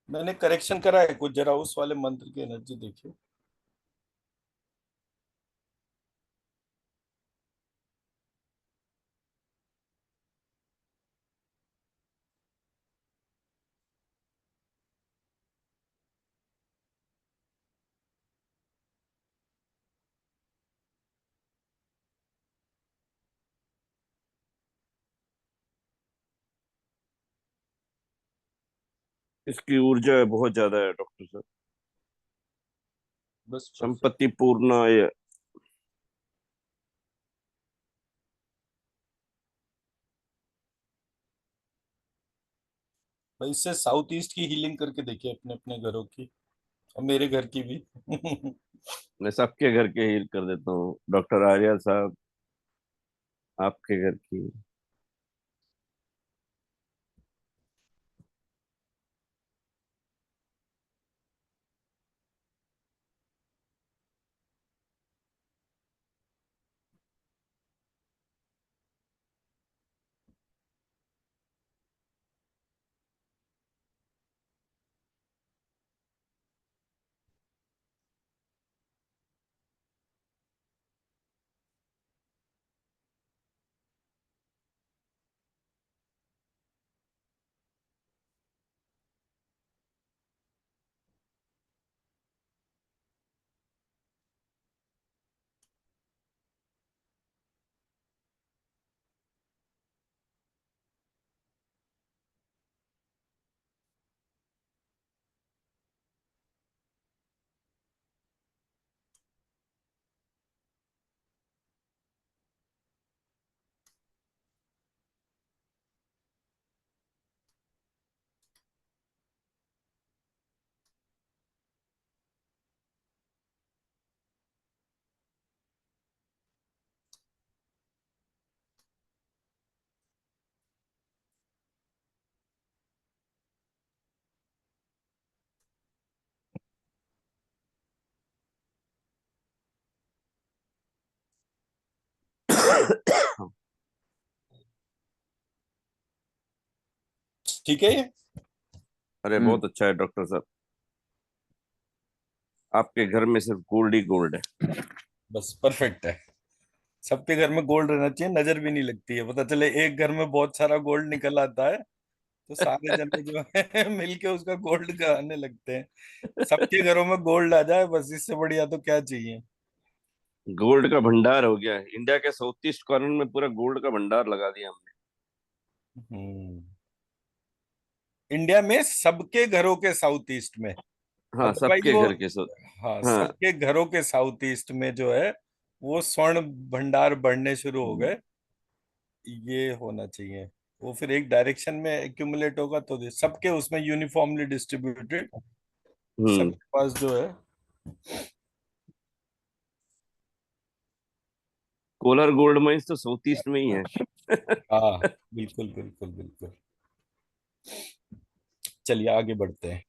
मैंने करेक्शन करा है कुछ, जरा उस वाले मंत्र की एनर्जी देखिए। इसकी ऊर्जा बहुत ज्यादा है डॉक्टर साहब। बस परफेक्ट। संपत्ति पूर्णाय। भाई इससे साउथ ईस्ट की हीलिंग करके देखिए, अपने अपने घरों की, और मेरे घर की भी। मैं सबके घर के हील कर देता हूँ डॉक्टर आर्या साहब, आपके घर की। ठीक है ये? अरे बहुत अच्छा है डॉक्टर साहब, आपके घर में सिर्फ गोल्ड ही गोल्ड है। बस परफेक्ट है। सबके घर में गोल्ड रहना चाहिए, नजर भी नहीं लगती है। पता चले एक घर में बहुत सारा गोल्ड निकल आता है तो सारे जने जो है मिलके उसका गोल्ड कराने लगते हैं। सबके घरों में गोल्ड आ जाए, बस इससे बढ़िया तो क्या चाहिए। गोल्ड का भंडार हो गया है। इंडिया के साउथ ईस्ट कॉर्नर में पूरा गोल्ड का भंडार लगा दिया हमने। हम्म। इंडिया में सबके घरों के साउथ ईस्ट में, हाँ, अदरवाइज सबके वो, घर के हाँ हाँ। सबके घरों के साउथ ईस्ट में जो है वो स्वर्ण भंडार बढ़ने शुरू हो गए। ये होना चाहिए। वो फिर एक डायरेक्शन में एक्यूमुलेट होगा तो सबके उसमें यूनिफॉर्मली डिस्ट्रीब्यूटेड, हम्म। सबके पास जो है। कोलार गोल्ड माइंस तो साउथ ईस्ट में ही है। हाँ बिल्कुल बिल्कुल बिल्कुल। चलिए आगे बढ़ते हैं।